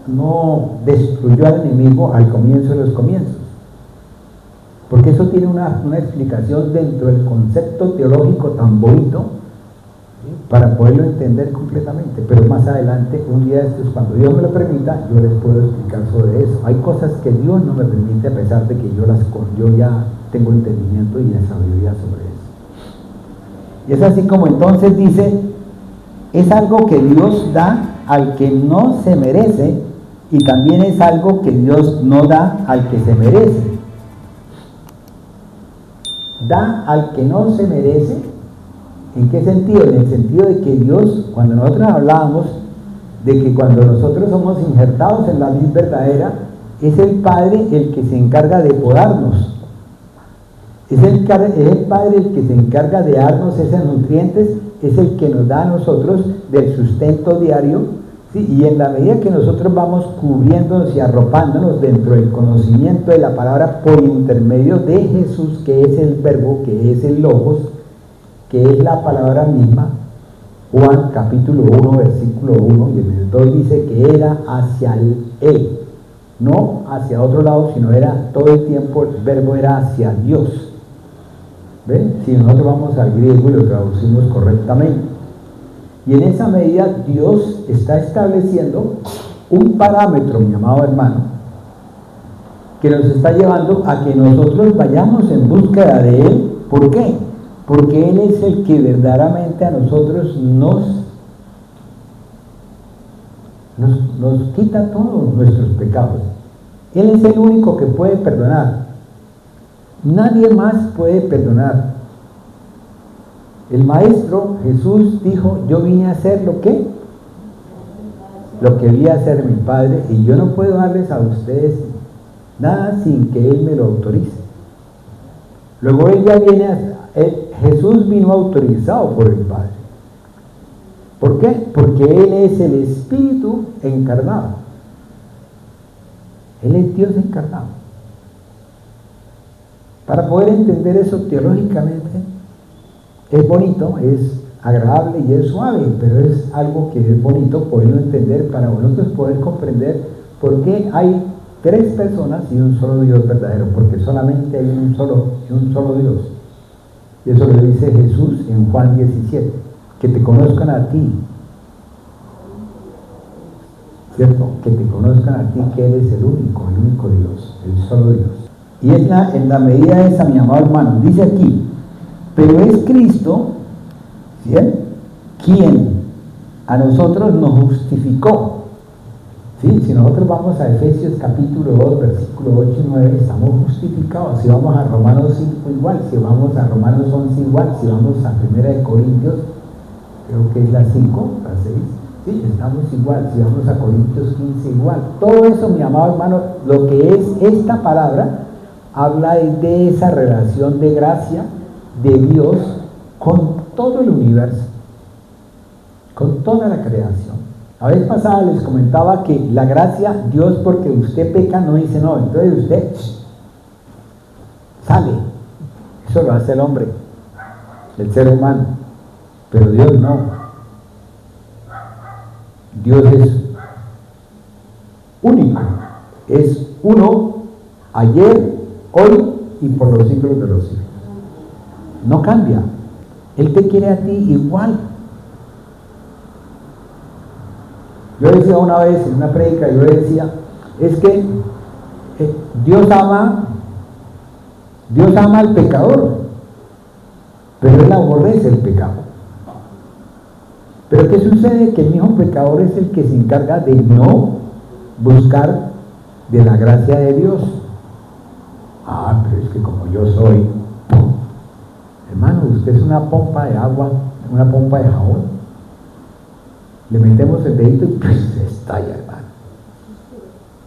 no destruyó al enemigo al comienzo de los comienzos? Porque eso tiene una explicación dentro del concepto teológico tan bonito, ¿sí? Para poderlo entender completamente. Pero más adelante, un día de estos, cuando Dios me lo permita, yo les puedo explicar sobre eso. Hay cosas que Dios no me permite, a pesar de que yo ya tengo entendimiento y sabiduría sobre eso. Y es así como entonces dice, es algo que Dios da al que no se merece, y también es algo que Dios no da al que se merece. Da al que no se merece. ¿En qué sentido? En el sentido de que Dios, cuando nosotros hablábamos de que cuando nosotros somos injertados en la vid verdadera, es el Padre el que se encarga de podarnos. Es el Padre el que se encarga de darnos esos nutrientes, es el que nos da a nosotros del sustento diario, ¿sí? Y en la medida que nosotros vamos cubriéndonos y arropándonos dentro del conocimiento de la palabra por intermedio de Jesús, que es el verbo, que es el logos, que es la palabra misma. Juan capítulo 1, versículo 1 y el 2 dice que era hacia Él, no hacia otro lado, sino era todo el tiempo, el verbo era hacia Dios. ¿Ven? Si nosotros vamos al griego y lo traducimos correctamente. Y en esa medida Dios está estableciendo un parámetro, mi amado hermano, que nos está llevando a que nosotros vayamos en búsqueda de Él. ¿Por qué? Porque Él es el que verdaderamente a nosotros nos quita todos nuestros pecados. Él es el único que puede perdonar. Nadie más puede perdonar. El Maestro Jesús dijo, yo vine a hacer lo que vi hacer mi Padre, y yo no puedo darles a ustedes nada sin que Él me lo autorice. Luego Jesús vino autorizado por el Padre. ¿Por qué? Porque Él es el Espíritu encarnado. Él es Dios encarnado. Para poder entender eso teológicamente es bonito, es agradable y es suave, pero es algo que es bonito poderlo entender para nosotros poder comprender por qué hay tres personas y un solo Dios verdadero, porque solamente hay un solo Dios. Y eso lo dice Jesús en Juan 17, que te conozcan a ti, ¿cierto? Que te conozcan a ti, que eres el único Dios, el solo Dios. Y es en la medida esa, mi amado hermano, dice aquí, pero es Cristo, ¿sí? Quien a nosotros nos justificó. ¿Sí? Si nosotros vamos a Efesios capítulo 2, versículo 8 y 9, estamos justificados. Si vamos a Romanos 5 igual, si vamos a Romanos 11 igual, si vamos a 1 Corintios, creo que es la 5, la 6, sí, estamos igual, si vamos a Corintios 15 igual. Todo eso, mi amado hermano, lo que es esta palabra, habla de esa relación de gracia de Dios con todo el universo, con toda la creación. La vez pasada les comentaba que la gracia, Dios porque usted peca no dice no, entonces usted sale. Eso lo hace el hombre, el ser humano, pero Dios no. Dios es único, es uno ayer, hoy y por los siglos de los siglos. No cambia. Él te quiere a ti igual. Yo decía una vez en una prédica, yo decía, es que Dios ama al pecador, pero Él aborrece el pecado. Pero ¿qué sucede? Que el mismo pecador es el que se encarga de no buscar de la gracia de Dios. Ah, pero es que como yo soy, hermano, usted es una pompa de agua, una pompa de jabón. Le metemos el dedito y pues se estalla, hermano.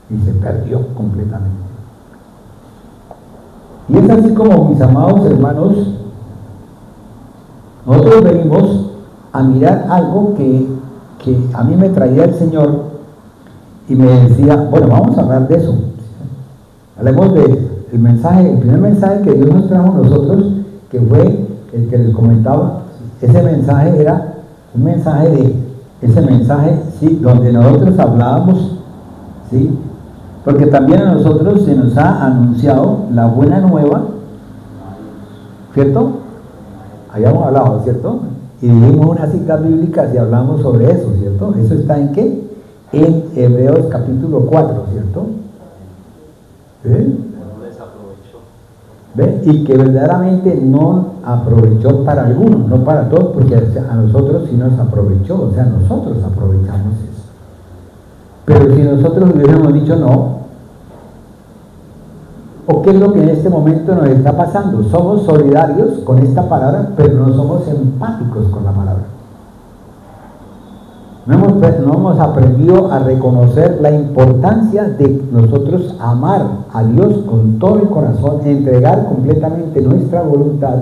Y se perdió completamente. Y es así como, mis amados hermanos, nosotros venimos a mirar algo que a mí me traía el Señor y me decía, bueno, vamos a hablar de eso. Hablemos del mensaje, el primer mensaje que Dios nos trajo a nosotros, que fue el que les comentaba. Ese mensaje era un mensaje sí, donde nosotros hablábamos, sí, porque también a nosotros se nos ha anunciado la buena nueva, ¿cierto? Habíamos hablado, ¿cierto? Y dijimos unas citas bíblicas y hablamos sobre eso, ¿cierto? ¿Eso está en qué? En Hebreos capítulo 4, ¿cierto? ¿Sí? ¿Ve? Y que verdaderamente no aprovechó para algunos, no para todos, porque a nosotros sí nos aprovechó, o sea, nosotros aprovechamos eso. Pero si nosotros hubiéramos dicho no, ¿o qué es lo que en este momento nos está pasando? Somos solidarios con esta palabra, pero no somos empáticos con la palabra. No hemos aprendido a reconocer la importancia de nosotros amar a Dios con todo el corazón, entregar completamente nuestra voluntad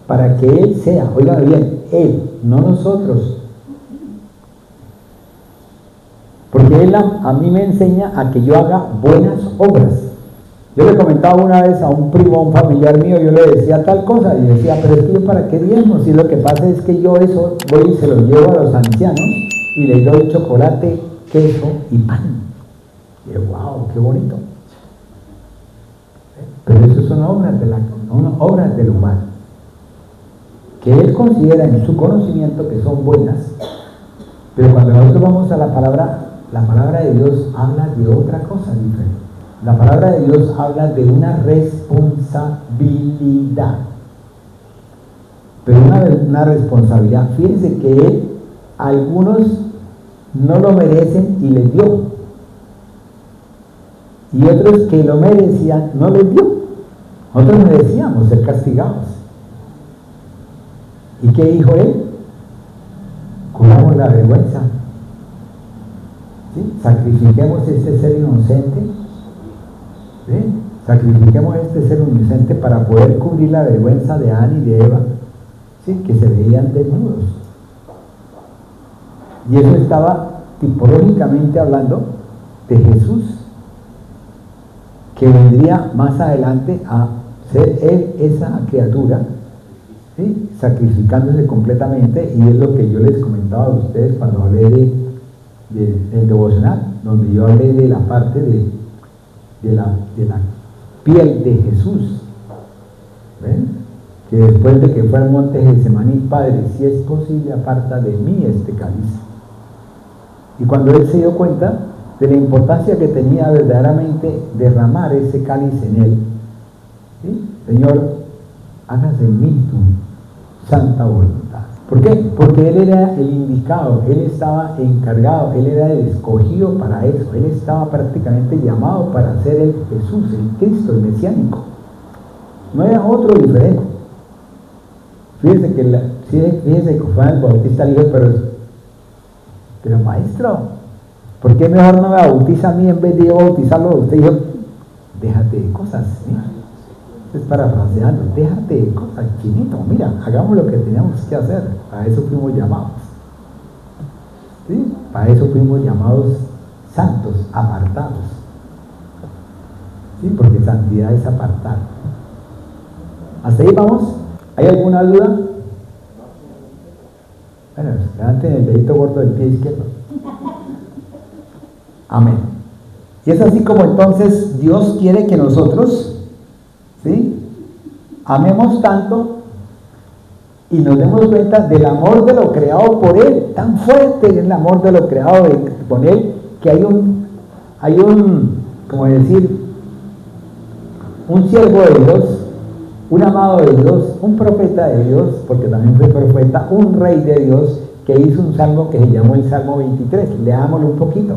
para que Él sea, oigan bien, Él, no nosotros. Porque Él a mí me enseña a que yo haga buenas obras. Yo le comentaba una vez a un primo, a un familiar mío, yo le decía tal cosa, y decía, pero es que yo para qué diezmo, si lo que pasa es que yo eso voy y se lo llevo a los ancianos, y les doy chocolate, queso y pan. Y yo, wow, qué bonito. Pero eso son obras del humano, que él considera en su conocimiento que son buenas, pero cuando nosotros vamos a la palabra de Dios habla de otra cosa diferente. La palabra de Dios habla de una responsabilidad, pero una responsabilidad. Fíjense que algunos no lo merecen y les dio, y otros que lo merecían no les dio. Nosotros merecíamos ser castigados. ¿Y qué dijo él? Curamos la vergüenza, ¿sí? Sacrifiquemos este ser inocente, ¿sí? Sacrifiquemos este ser inocente para poder cubrir la vergüenza de Adán y de Eva, ¿sí? Que se veían desnudos. Y eso estaba tipológicamente hablando de Jesús, que vendría más adelante a ser Él esa criatura ¿sí? Sacrificándose completamente, y es lo que yo les comentaba a ustedes cuando hablé del devocional, donde yo hablé de la parte de la piel de Jesús. ¿Ven? Que después de que fue al monte Getsemaní, Padre, si es posible, aparta de mí este cáliz. Y cuando él se dio cuenta de la importancia que tenía verdaderamente derramar ese cáliz en él, ¿sí? Señor, hágase en mí tu santa voluntad. ¿Por qué? Porque él era el indicado, él estaba encargado, él era el escogido para eso, él estaba prácticamente llamado para ser el Jesús, el Cristo, el mesiánico. No era otro diferente. Fíjese que Juan el Bautista le dijo, pero maestro, ¿por qué mejor no me bautiza a mí en vez de yo bautizarlo a usted? Dijo, déjate de cosas, ¿sí? Es parafraseando, déjate de cosas, chinito, mira, hagamos lo que teníamos que hacer. Para eso fuimos llamados, ¿sí? Para eso fuimos llamados santos, apartados, ¿sí? Porque santidad es apartar. ¿Hasta ahí vamos? ¿Hay alguna duda? Bueno, levanten el dedito gordo del pie izquierdo. Amén. Y es así como entonces Dios quiere que nosotros, ¿sí?, amemos tanto y nos demos cuenta del amor de lo creado por Él. Tan fuerte es el amor de lo creado por Él, que hay un, como decir, un siervo de Dios, un amado de Dios, un profeta de Dios, porque también fue profeta, un rey de Dios, que hizo un salmo que se llamó el Salmo 23. Leámoslo un poquito.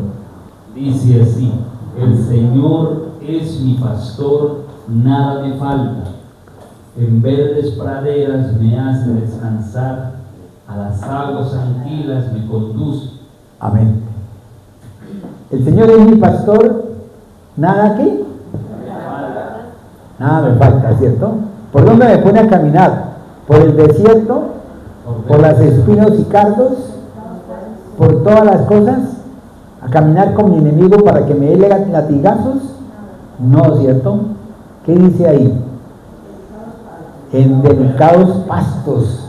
Dice así: el Señor es mi pastor, nada me falta. En verdes praderas me hace descansar, a las aguas tranquilas me conduce. Amén. El Señor es mi pastor, nada ¿qué? Nada me falta, ¿cierto? ¿Por dónde me pone a caminar? ¿Por el desierto? ¿Por las espinos y cardos? ¿Por todas las cosas? ¿A caminar con mi enemigo para que me dé latigazos? No, ¿cierto? ¿Qué dice ahí? En delicados pastos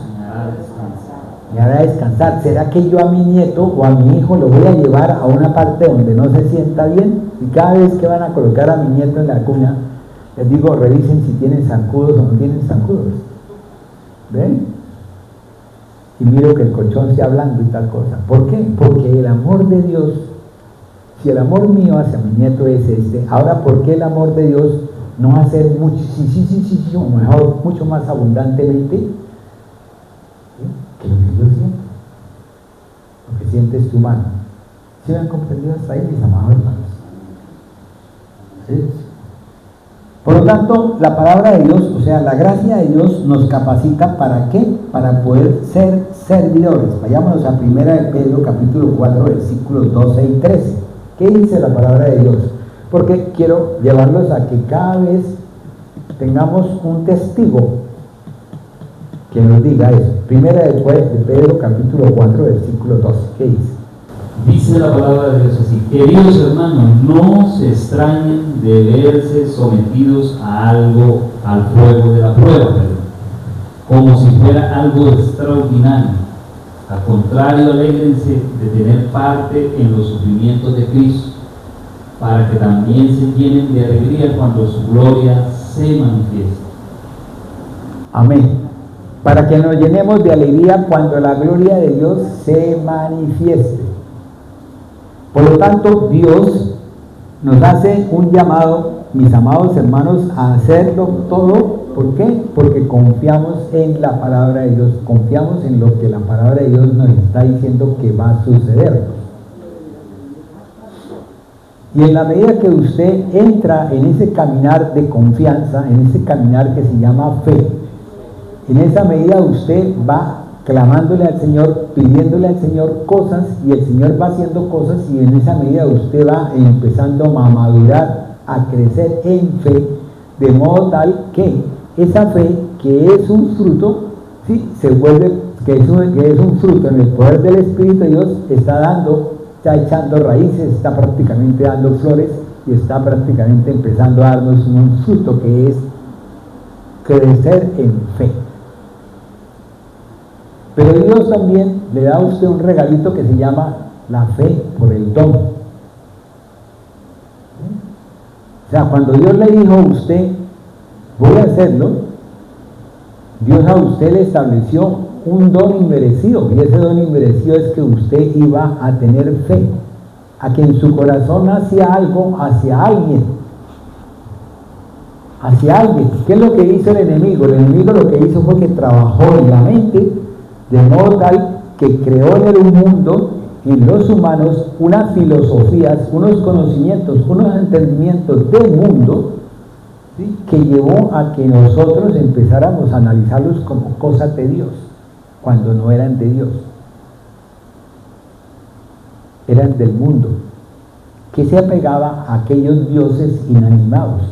me hará descansar. ¿Será que yo a mi nieto o a mi hijo lo voy a llevar a una parte donde no se sienta bien? Y cada vez que van a colocar a mi nieto en la cuna, les digo, revisen si tienen zancudos o no tienen zancudos. ¿Ven? Y miro que el colchón sea blando y tal cosa. ¿Por qué? Porque el amor de Dios, si el amor mío hacia mi nieto es este, ahora ¿por qué el amor de Dios no va a ser muchísimo mejor, mucho más abundantemente, ¿sí?, que lo que yo siento? Lo que siente es tu mano. ¿Sí me han comprendido hasta ahí, mis amados hermanos? ¿Sí? Por lo tanto, la palabra de Dios, o sea, la gracia de Dios nos capacita ¿para qué? Para poder ser servidores. Vayámonos a 1 de Pedro capítulo 4 versículos 12 y 13. ¿Qué dice la palabra de Dios? Porque quiero llevarlos a que cada vez tengamos un testigo que nos diga eso. 1 de Pedro capítulo 4 versículo 12. ¿Qué dice? Dice la palabra de Dios así: queridos hermanos, no se extrañen de verse sometidos a algo, al fuego de la prueba, como si fuera algo extraordinario. Al contrario, alégrense de tener parte en los sufrimientos de Cristo, para que también se llenen de alegría cuando su gloria se manifieste. Amén. Para que nos llenemos de alegría cuando la gloria de Dios se manifieste. Por lo tanto, Dios nos hace un llamado, mis amados hermanos, a hacerlo todo. ¿Por qué? Porque confiamos en la palabra de Dios, confiamos en lo que la palabra de Dios nos está diciendo que va a suceder. Y en la medida que usted entra en ese caminar de confianza, en ese caminar que se llama fe, en esa medida usted va clamándole al Señor, pidiéndole al Señor cosas, y el Señor va haciendo cosas, y en esa medida usted va empezando a madurar, a crecer en fe, de modo tal que esa fe, que es un fruto, ¿sí?, se vuelve, que es un fruto en el poder del Espíritu de Dios, está echando raíces, está prácticamente dando flores, y está prácticamente empezando a darnos un fruto que es crecer en fe. Pero Dios también le da a usted un regalito que se llama la fe por el don. O sea, cuando Dios le dijo a usted, voy a hacerlo, Dios a usted le estableció un don inmerecido, y ese don inmerecido es que usted iba a tener fe, a que en su corazón hacía algo hacia alguien. ¿Qué es lo que hizo el enemigo? El enemigo lo que hizo fue que trabajó en la mente de modo tal que creó en el mundo, en los humanos, unas filosofías, unos conocimientos, unos entendimientos del mundo, ¿sí?, que llevó a que nosotros empezáramos a analizarlos como cosas de Dios, cuando no eran de Dios, eran del mundo, que se apegaba a aquellos dioses inanimados,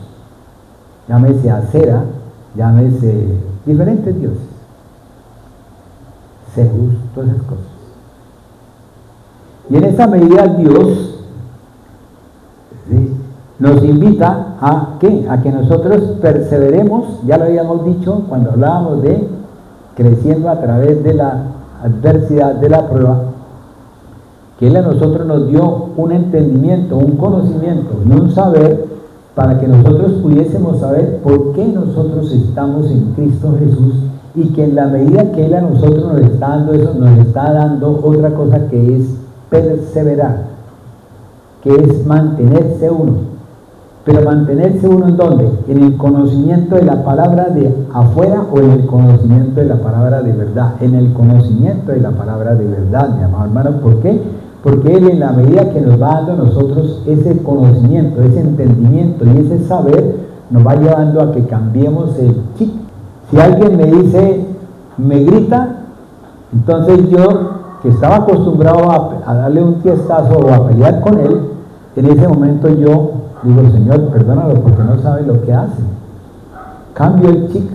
llámese Acera, llámese diferentes dioses, Zeus, todas esas cosas. Y en esa medida Dios, ¿sí?, nos invita a ¿qué? A que nosotros perseveremos, ya lo habíamos dicho cuando hablábamos de creciendo a través de la adversidad, de la prueba, que Él a nosotros nos dio un entendimiento, un conocimiento y un saber para que nosotros pudiésemos saber por qué nosotros estamos en Cristo Jesús, y que en la medida que Él a nosotros nos está dando eso, nos está dando otra cosa que es perseverar, que es mantenerse uno. Pero mantenerse uno ¿en dónde? En el conocimiento de la palabra de afuera o en el conocimiento de la palabra de verdad. En el conocimiento de la palabra de verdad, mi amado hermano. ¿Por qué? Porque Él, en la medida que nos va dando a nosotros ese conocimiento, ese entendimiento y ese saber, nos va llevando a que cambiemos el chip. Si alguien me dice, me grita, entonces yo, que estaba acostumbrado a darle un tiestazo o a pelear con él, en ese momento yo digo, Señor, perdónalo porque no sabe lo que hace. Cambio el chip,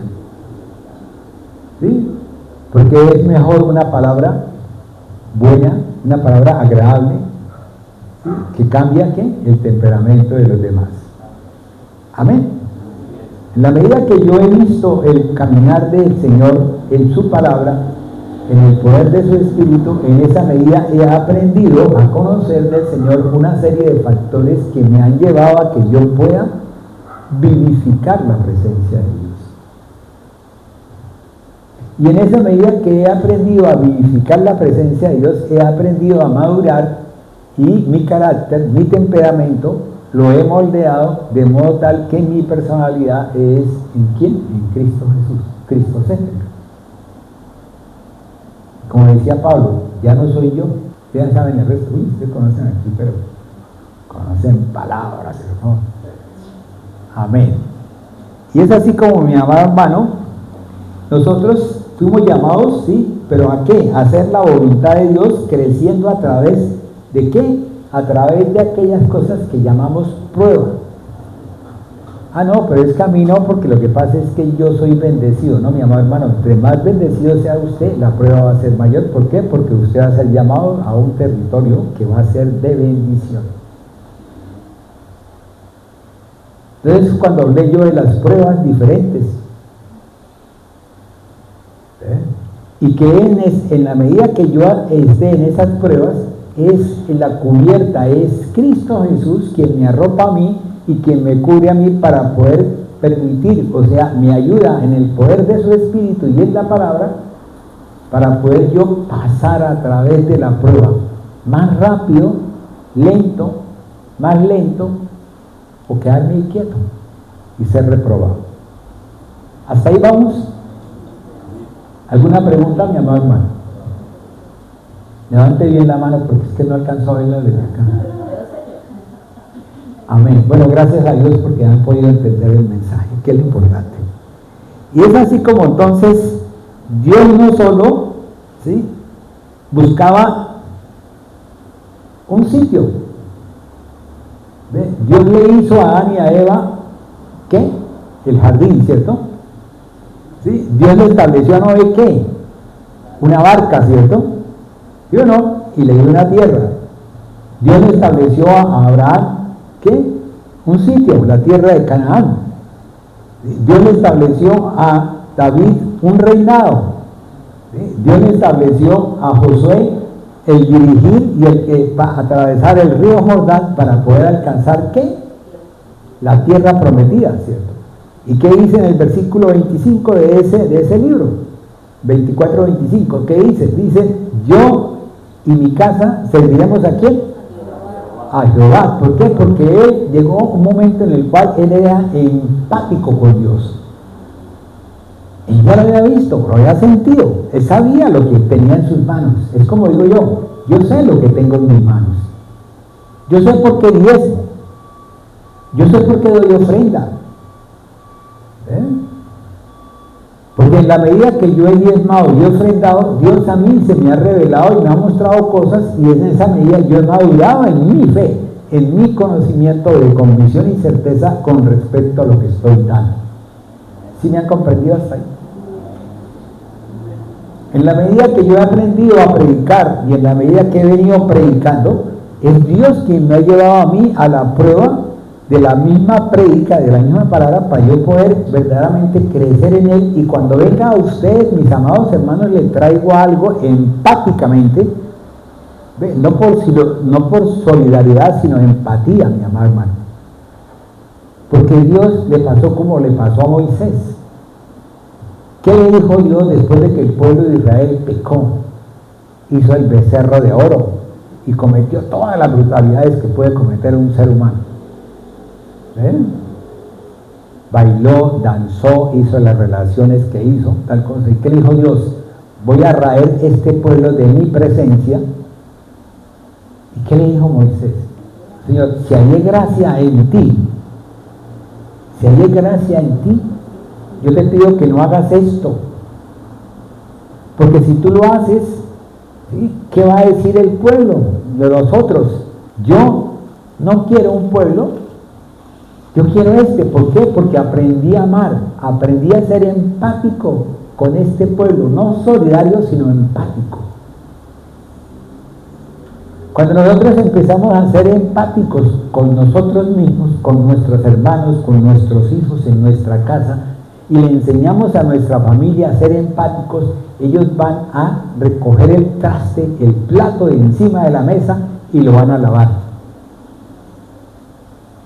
¿sí? Porque es mejor una palabra buena, una palabra agradable, ¿sí?, que cambia ¿qué? El temperamento de los demás. Amén. En la medida que yo he visto el caminar del Señor en su palabra, en el poder de su Espíritu, en esa medida he aprendido a conocer del Señor una serie de factores que me han llevado a que yo pueda vivificar la presencia de Dios. Y en esa medida que he aprendido a vivificar la presencia de Dios, he aprendido a madurar, y mi carácter, mi temperamento, lo he moldeado de modo tal que mi personalidad es ¿en quién? En Cristo Jesús, cristocéntrica. Como decía Pablo, ya no soy yo, ustedes saben el resto, ustedes conocen aquí, pero conocen palabras, ¿no? Amén. Y es así como, mi amado hermano, nosotros fuimos llamados, sí, pero ¿a qué? A hacer la voluntad de Dios, creciendo a través de ¿qué? A través de aquellas cosas que llamamos prueba. Ah, no, pero es que a mí no, porque lo que pasa es que yo soy bendecido. No, mi amado hermano, entre más bendecido sea usted, la prueba va a ser mayor. ¿Por qué? Porque usted va a ser llamado a un territorio que va a ser de bendición. Entonces, cuando hablé yo de las pruebas diferentes, y que en la medida que yo esté en esas pruebas, es en la cubierta, es Cristo Jesús quien me arropa a mí y quien me cubre a mí para poder permitir, o sea, me ayuda en el poder de su Espíritu y en la palabra, para poder yo pasar a través de la prueba, más rápido, lento, más lento, o quedarme quieto y ser reprobado. ¿Hasta ahí vamos? ¿Alguna pregunta, mi amado hermano? Levante bien la mano porque es que no alcanzó a verla desde acá. Amén. Bueno, gracias a Dios porque han podido entender el mensaje, que es lo importante. Y es así como entonces Dios no solo, ¿sí?, buscaba un sitio. ¿Ve? Dios le hizo a Adán y a Eva, ¿qué? El jardín, ¿cierto? ¿Sí? Dios le estableció a Noé, ¿qué? Una barca, ¿cierto? ¿Sí o no? Y le dio una tierra. Dios le estableció a Abraham, ¿qué? Un sitio, la tierra de Canaán. Dios le estableció a David un reinado. ¿Sí? Dios le estableció a Josué el dirigir y el que atravesar el río Jordán para poder alcanzar ¿qué? La tierra prometida, ¿cierto? ¿Y qué dice en el versículo 25 de ese libro? 24-25, ¿qué dice? Dice, yo y mi casa serviremos ¿a quién? A Jehová. ¿Por qué? Porque él llegó un momento en el cual él era empático con Dios. Él ya lo había visto, lo había sentido, él sabía lo que tenía en sus manos. Es como digo yo sé lo que tengo en mis manos. Yo sé por qué diezmo. Yo sé por qué doy ofrenda. Porque en la medida que yo he diezmado y he ofrendado, Dios a mí se me ha revelado y me ha mostrado cosas, y en esa medida yo he madurado en mi fe, en mi conocimiento de convicción y certeza con respecto a lo que estoy dando. ¿Sí me han comprendido hasta ahí? En la medida que yo he aprendido a predicar y en la medida que he venido predicando, es Dios quien me ha llevado a mí a la prueba de la misma prédica, de la misma palabra, para yo poder verdaderamente crecer en él. Y cuando venga a ustedes, mis amados hermanos, les traigo algo empáticamente, no por solidaridad, sino empatía, mi amado hermano. Porque Dios le pasó como le pasó a Moisés. ¿Qué le dijo Dios después de que el pueblo de Israel pecó? Hizo el becerro de oro y cometió todas las brutalidades que puede cometer un ser humano. Bailó, danzó, hizo las relaciones que hizo, tal cosa. ¿Y qué le dijo Dios? Voy a raer este pueblo de mi presencia. ¿Y qué le dijo Moisés? Señor, si hallé gracia en ti, yo te pido que no hagas esto, porque si tú lo haces, ¿sí? ¿Qué va a decir el pueblo de los otros? Yo no quiero un pueblo, yo quiero este. ¿Por qué? Porque aprendí a amar, aprendí a ser empático con este pueblo, no solidario, sino empático. Cuando nosotros empezamos a ser empáticos con nosotros mismos, con nuestros hermanos, con nuestros hijos en nuestra casa, y le enseñamos a nuestra familia a ser empáticos, ellos van a recoger el traste, el plato de encima de la mesa y lo van a lavar.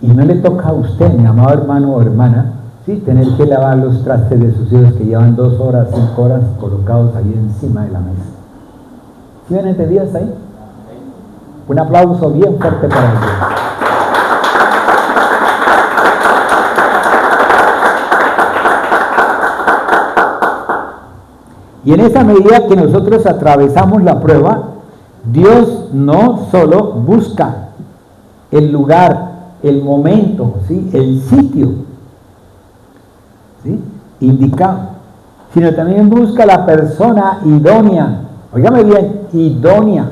Y no le toca a usted, mi amado hermano o hermana, ¿sí?, tener que lavar los trastes de sus hijos que llevan 2 horas, 5 horas colocados ahí encima de la mesa. ¿Sí me han entendido hasta ahí? Un aplauso bien fuerte para ellos. Y en esa medida que nosotros atravesamos la prueba, Dios no solo busca el lugar, el momento, ¿sí?, el sitio, ¿sí?, indicado, sino también busca la persona idónea, óigame bien, idónea,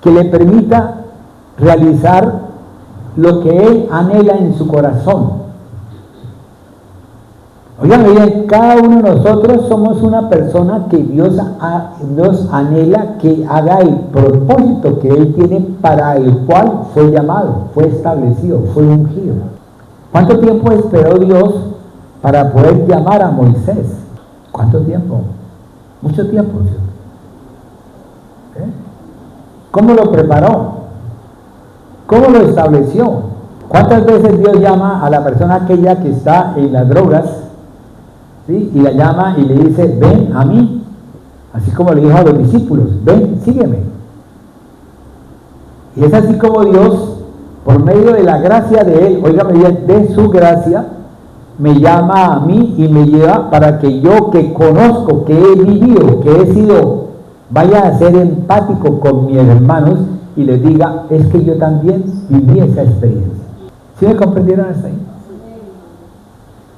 que le permita realizar lo que él anhela en su corazón. Óigame bien, cada uno de nosotros somos una persona que Dios anhela que haga el propósito que Él tiene, para el cual fue llamado, fue establecido, fue ungido. ¿Cuánto tiempo esperó Dios para poder llamar a Moisés? ¿Cuánto tiempo? Mucho tiempo, ¿cierto? ¿Cómo lo preparó? ¿Cómo lo estableció? ¿Cuántas veces Dios llama a la persona aquella que está en las drogas, ¿sí?, y la llama y le dice, ven a mí? Así como le dijo a los discípulos, ven, sígueme. Y es así como Dios, por medio de la gracia de Él, óigame bien, de su gracia, me llama a mí y me lleva para que yo, que conozco, que he vivido, que he sido, vaya a ser empático con mis hermanos y les diga, es que yo también viví esa experiencia. ¿Sí me comprendieron hasta ahí?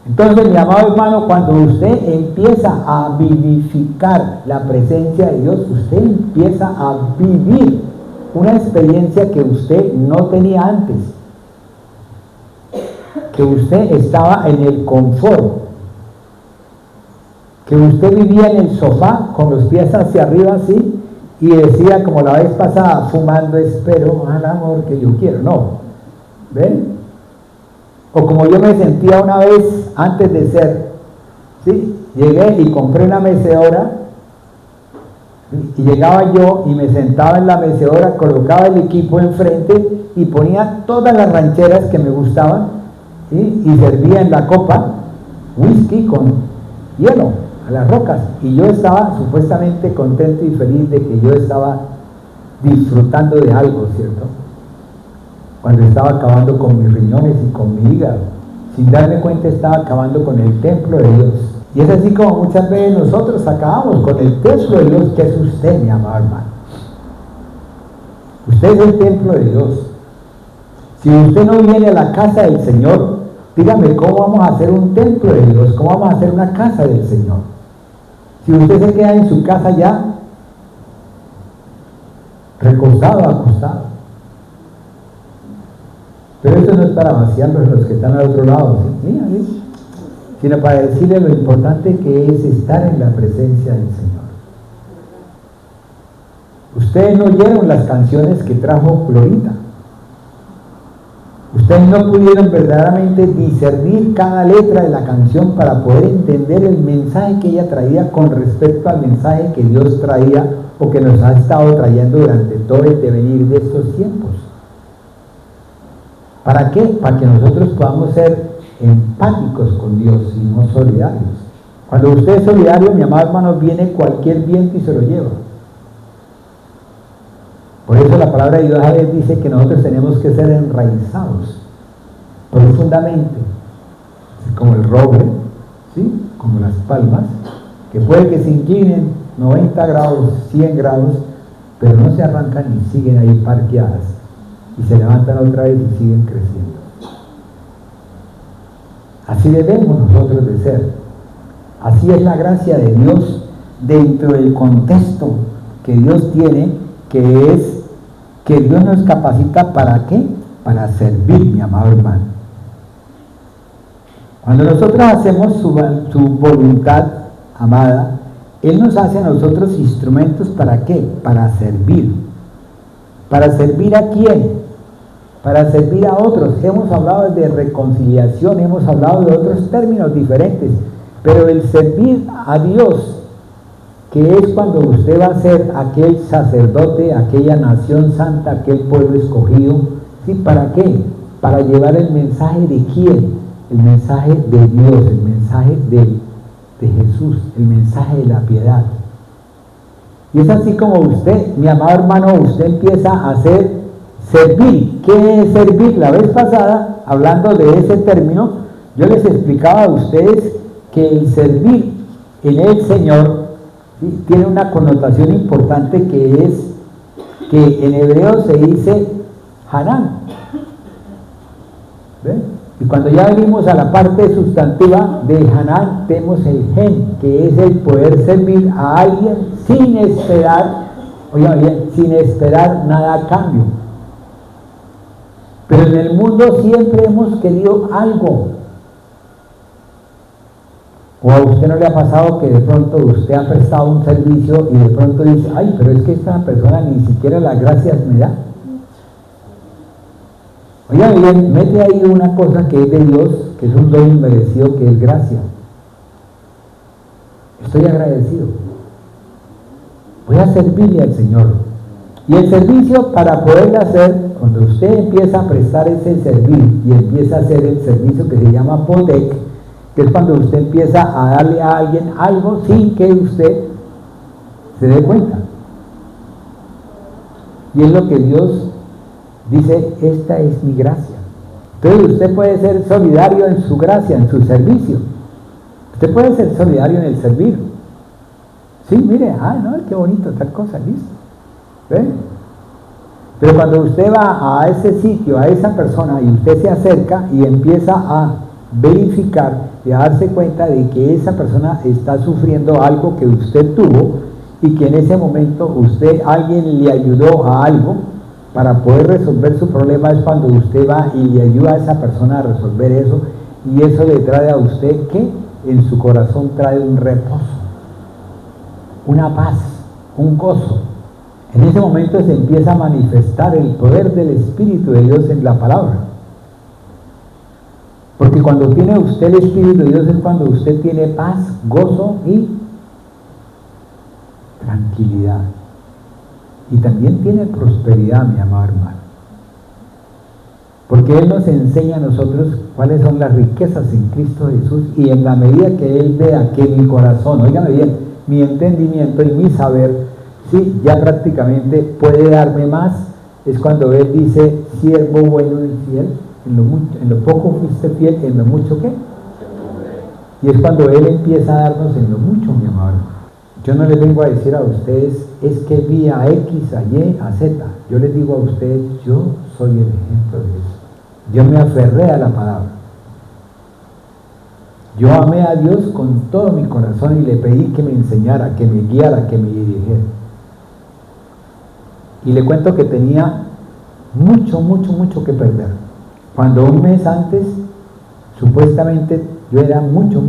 Entonces, mi amado hermano, cuando usted empieza a vivificar la presencia de Dios, usted empieza a vivir una experiencia que usted no tenía antes, que usted estaba en el confort, que usted vivía en el sofá con los pies hacia arriba así y decía, como la vez pasada, fumando, espero al amor que yo quiero. No, ¿ven? O como yo me sentía una vez antes de ser, ¿sí?, llegué y compré una mecedora Y llegaba yo y me sentaba en la mecedora, colocaba el equipo enfrente y ponía todas las rancheras que me gustaban, ¿sí? Y servía en la copa whisky con hielo a las rocas. Y yo estaba supuestamente contento y feliz de que yo estaba disfrutando de algo, ¿cierto? Cuando estaba acabando con mis riñones y con mi hígado, sin darme cuenta estaba acabando con el templo de Dios. Y es así como muchas veces nosotros acabamos con el templo de Dios, que es usted, mi amado hermano. Usted es el templo de Dios. Si usted no viene a la casa del Señor, dígame, ¿cómo vamos a hacer un templo de Dios? ¿Cómo vamos a hacer una casa del Señor? Si usted se queda en su casa ya, recostado, acostado. Pero esto no es para vaciarlos los que están al otro lado, ¿sí? Mira, ¿sí? Sino para decirle lo importante que es estar en la presencia del Señor. Ustedes no oyeron las canciones que trajo Florita. Ustedes no pudieron verdaderamente discernir cada letra de la canción para poder entender el mensaje que ella traía con respecto al mensaje que Dios traía o que nos ha estado trayendo durante todo el devenir de estos tiempos. ¿Para qué? Para que nosotros podamos ser empáticos con Dios y no solidarios. Cuando usted es solidario, mi amado hermano, viene cualquier viento y se lo lleva. Por eso la palabra de Dios a veces dice que nosotros tenemos que ser enraizados profundamente, como el roble, ¿sí? Como las palmas, que puede que se inclinen 90 grados, 100 grados, pero no se arrancan y siguen ahí parqueadas, y se levantan otra vez y siguen creciendo. Así debemos nosotros de ser. Así es la gracia de Dios dentro del contexto que Dios tiene, que es que Dios nos capacita ¿para qué? Para servir, mi amado hermano. Cuando nosotros hacemos su voluntad amada, Él nos hace a nosotros instrumentos ¿para qué? Para servir. ¿Para servir a quién? Para servir a otros. Hemos hablado de reconciliación, hemos hablado de otros términos diferentes, pero el servir a Dios, que es cuando usted va a ser aquel sacerdote, aquella nación santa, aquel pueblo escogido, ¿sí? ¿Para qué? Para llevar el mensaje de quién, el mensaje de Dios, el mensaje de Jesús, el mensaje de la piedad. Y es así como usted, mi amado hermano, usted empieza a hacer servir. ¿Qué es servir? La vez pasada, hablando de ese término, yo les explicaba a ustedes que el servir en el Señor, ¿sí? Tiene una connotación importante, que es que en hebreo se dice Hanán. ¿Ven? Y cuando ya venimos a la parte sustantiva de Hanán, tenemos el gen, que es el poder servir a alguien sin esperar, oigan bien, sin esperar nada a cambio. Pero en el mundo siempre hemos querido algo. ¿O a usted no le ha pasado que de pronto usted ha prestado un servicio y de pronto dice, ay, pero es que esta persona ni siquiera las gracias me da? Oiga bien, mete ahí una cosa que es de Dios, que es un don inmerecido, que es gracia. Estoy agradecido. Voy a servirle al Señor. Y el servicio, para poder hacer, cuando usted empieza a prestar ese servicio y empieza a hacer el servicio que se llama podec, que es cuando usted empieza a darle a alguien algo sin que usted se dé cuenta. Y es lo que Dios dice, esta es mi gracia. Entonces usted puede ser solidario en su gracia, en su servicio. Usted puede ser solidario en el servir. Sí, mire, no, qué bonito, tal cosa, listo. ¿Ven? Pero cuando usted va a ese sitio, a esa persona, y usted se acerca y empieza a verificar y a darse cuenta de que esa persona está sufriendo algo que usted tuvo y que en ese momento alguien le ayudó a algo para poder resolver su problema, es cuando usted va y le ayuda a esa persona a resolver eso, y eso le trae a usted que en su corazón trae un reposo, una paz, un gozo. En ese momento se empieza a manifestar el poder del Espíritu de Dios en la palabra. Porque cuando tiene usted el Espíritu de Dios es cuando usted tiene paz, gozo y tranquilidad. y también tiene prosperidad, mi amado hermano. Porque Él nos enseña a nosotros cuáles son las riquezas en Cristo Jesús, y en la medida que Él vea que mi corazón, óigame bien, mi entendimiento y mi saber, sí, ya prácticamente puede darme más, es cuando Él dice, siervo bueno y fiel, en lo poco fuiste fiel, en lo mucho ¿qué? Y es cuando Él empieza a darnos en lo mucho, mi amado. Yo no les vengo a decir a ustedes, es que vi a X, a Y, a Z. Yo les digo a ustedes, yo soy el ejemplo de eso. Yo me aferré a la palabra. Yo amé a Dios con todo mi corazón y le pedí que me enseñara, que me guiara, que me dirigiera. Y le cuento que tenía mucho que perder. Cuando un mes antes, supuestamente yo era mucho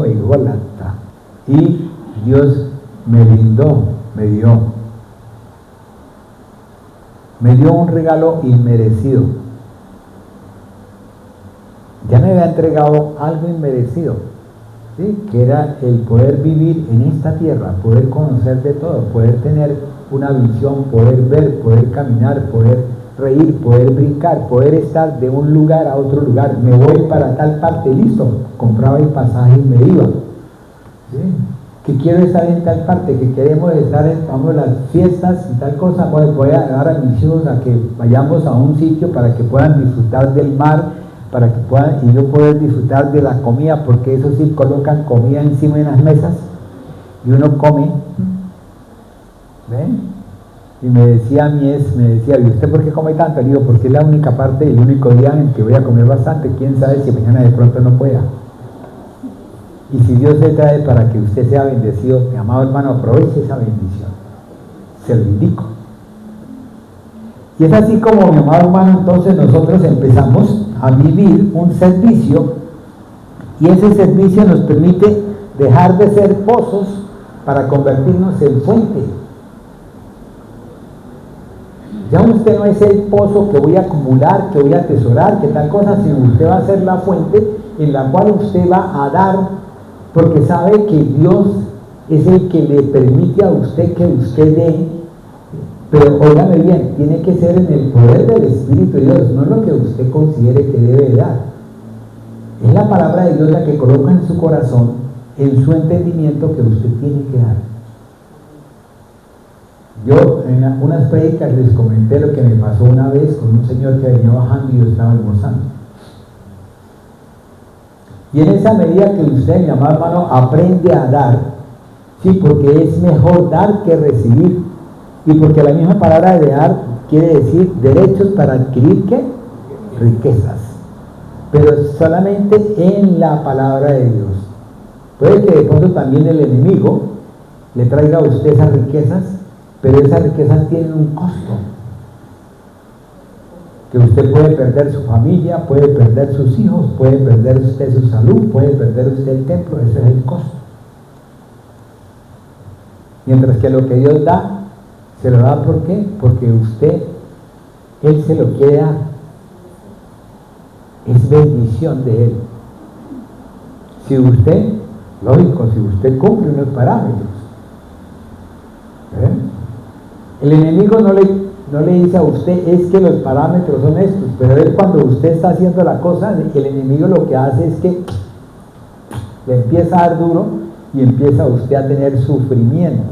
ególatra. Y Dios me brindó, me dio un regalo inmerecido. Ya me había entregado algo inmerecido, ¿sí? Que era el poder vivir en esta tierra, poder conocer de todo, poder tener una visión, poder ver, poder caminar, poder reír, poder brincar, poder estar de un lugar a otro lugar. Me voy para tal parte, listo, compraba el pasaje y me iba, ¿sí? Que quiero estar en tal parte, que queremos estar en, vamos, las fiestas y tal cosa, voy a dar a mis hijos a que vayamos a un sitio para que puedan disfrutar del mar, para que puedan, y yo poder disfrutar de la comida, porque eso sí, colocan comida encima de las mesas y uno come, ¿ven? Y me decía, ¿y usted por qué come tanto? Le digo, porque es la única parte, el único día en que voy a comer bastante, quién sabe si mañana de pronto no pueda. Y si Dios le trae para que usted sea bendecido, mi amado hermano, aproveche esa bendición. Se lo indico. Y es así como, mi amado hermano, entonces nosotros empezamos a vivir un servicio, y ese servicio nos permite dejar de ser pozos para convertirnos en fuente. Ya usted no es el pozo que voy a acumular, que voy a atesorar, que tal cosa, sino usted va a ser la fuente en la cual usted va a dar, porque sabe que Dios es el que le permite a usted que usted dé. Pero óigame bien, tiene que ser en el poder del Espíritu de Dios, no lo que usted considere que debe dar. Es la palabra de Dios la que coloca en su corazón, en su entendimiento, que usted tiene que dar. Yo en unas prédicas les comenté lo que me pasó una vez con un señor que venía bajando y yo estaba almorzando. Y en esa medida que usted, mi amado hermano, aprende a dar, sí, porque es mejor dar que recibir, y porque la misma palabra de dar quiere decir derechos para adquirir ¿qué? Riquezas, pero solamente en la palabra de Dios. Puede que de pronto también el enemigo le traiga a usted esas riquezas, pero esas riquezas tienen un costo, que usted puede perder su familia, puede perder sus hijos, puede perder usted su salud, puede perder usted el templo. Ese es el costo. Mientras que lo que Dios da, se lo da, ¿por qué? Porque usted, Él se lo quiere dar, es bendición de Él. Si usted, lógico, si usted cumple unos parámetros, el enemigo no le dice a usted, es que los parámetros son estos, pero él, cuando usted está haciendo la cosa, el enemigo lo que hace es que le empieza a dar duro y empieza usted a tener sufrimiento.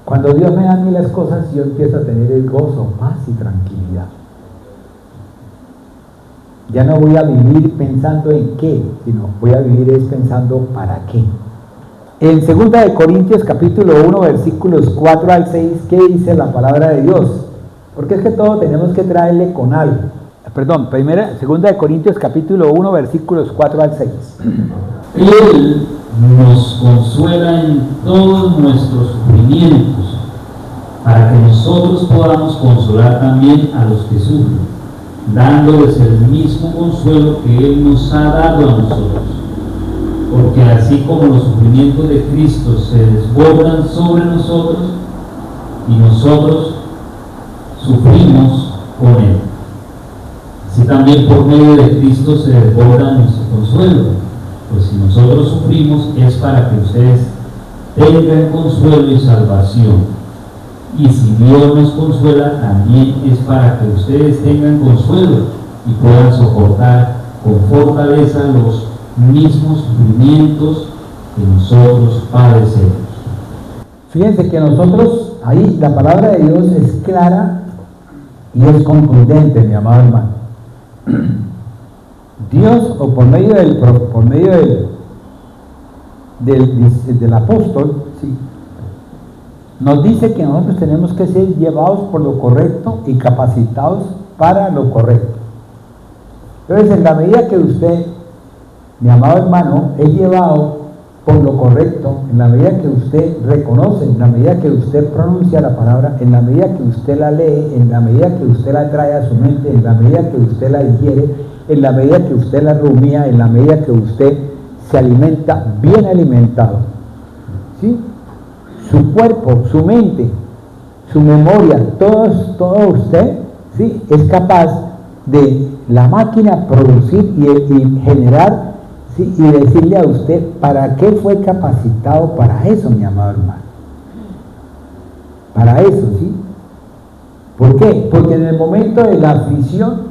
Cuando Dios me da a mí las cosas, yo empiezo a tener el gozo, paz y tranquilidad. Ya no voy a vivir pensando en qué, sino voy a vivir es pensando para qué. En 2 de Corintios capítulo 1 versículos 4 al 6, ¿qué dice la palabra de Dios? Porque es que todo tenemos que traerle con algo. Perdón, 2 de Corintios capítulo 1 versículos 4 al 6. Él nos consuela en todos nuestros sufrimientos, para que nosotros podamos consolar también a los que sufren, dándoles el mismo consuelo que Él nos ha dado a nosotros. Porque así como los sufrimientos de Cristo se desbordan sobre nosotros, y nosotros sufrimos con Él, así también por medio de Cristo se desborda nuestro consuelo. Pues si nosotros sufrimos, es para que ustedes tengan consuelo y salvación. Y si Dios nos consuela, también es para que ustedes tengan consuelo y puedan soportar con fortaleza los mismos sufrimientos que nosotros padecemos. Fíjense que nosotros, ahí la palabra de Dios es clara y es contundente, mi amado hermano. Dios, o por medio del apóstol, ¿sí?, nos dice que nosotros tenemos que ser llevados por lo correcto y capacitados para lo correcto. Entonces, en la medida que usted, mi amado hermano, es llevado por lo correcto, en la medida que usted reconoce, en la medida que usted pronuncia la palabra, en la medida que usted la lee, en la medida que usted la trae a su mente, en la medida que usted la digiere, en la medida que usted la rumía, en la medida que usted se alimenta bien alimentado, ¿sí?, su cuerpo, su mente, su memoria, todo usted, ¿sí?, es capaz de la máquina producir y generar, ¿sí?, y decirle a usted para qué fue capacitado para eso, mi amado hermano. Para eso, ¿sí? ¿Por qué? Porque en el momento de la aflicción,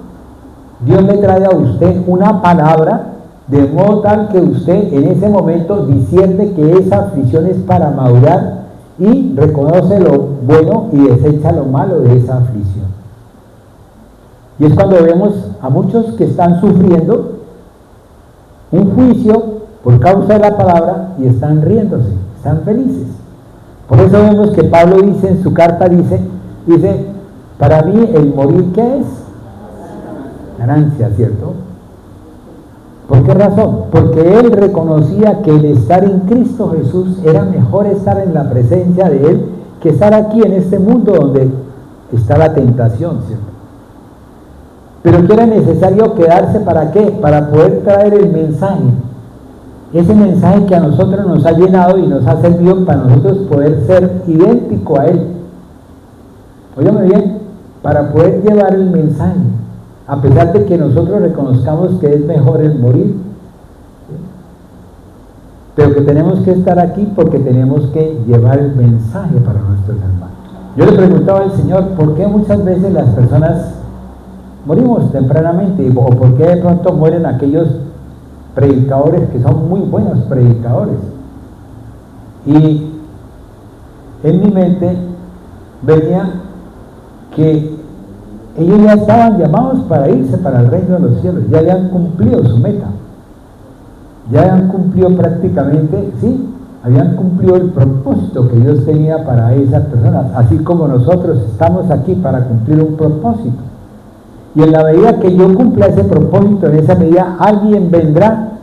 Dios le trae a usted una palabra de modo tal que usted en ese momento discierne que esa aflicción es para madurar y reconoce lo bueno y desecha lo malo de esa aflicción. Y es cuando vemos a muchos que están sufriendo un juicio por causa de la palabra y están riéndose, están felices. Por eso vemos que Pablo dice en su carta, dice, para mí el morir, ¿qué es? Ganancia, ¿cierto? ¿Por qué razón? Porque él reconocía que el estar en Cristo Jesús era mejor estar en la presencia de Él que estar aquí en este mundo donde está la tentación, ¿cierto? Pero que era necesario quedarse, ¿para qué? Para poder traer el mensaje. Ese mensaje que a nosotros nos ha llenado y nos ha servido para nosotros poder ser idéntico a Él. Óigame bien, para poder llevar el mensaje. A pesar de que nosotros reconozcamos que es mejor el morir, ¿sí?, pero que tenemos que estar aquí porque tenemos que llevar el mensaje para nuestros hermanos. Yo le preguntaba al Señor, ¿por qué muchas veces las personas morimos tempranamente? ¿O por qué de pronto mueren aquellos predicadores que son muy buenos predicadores? Y en mi mente venía que ellos ya estaban llamados para irse para el reino de los cielos, ya habían cumplido su meta, ya habían cumplido prácticamente, sí, habían cumplido el propósito que Dios tenía para esas personas, así como nosotros estamos aquí para cumplir un propósito. Y en la medida que yo cumpla ese propósito, en esa medida alguien vendrá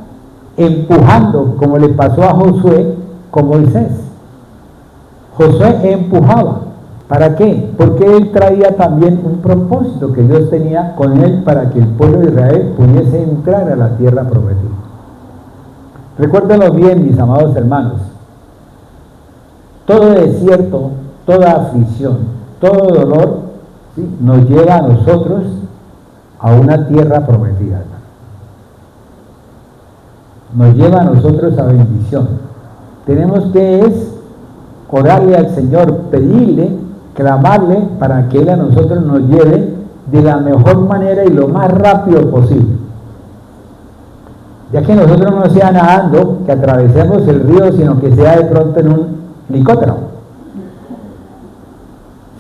empujando, como le pasó a Josué con Moisés. Josué empujaba. ¿Para qué? Porque él traía también un propósito que Dios tenía con él para que el pueblo de Israel pudiese entrar a la tierra prometida. Recuérdenlo bien, mis amados hermanos. Todo desierto, toda aflicción, todo dolor, ¿sí?, nos lleva a nosotros a una tierra prometida. Nos lleva a nosotros a bendición. Tenemos que orarle al Señor, pedirle, clamarle para que Él a nosotros nos lleve de la mejor manera y lo más rápido posible. Ya que nosotros no sea nadando, que atravesemos el río, sino que sea de pronto en un helicóptero.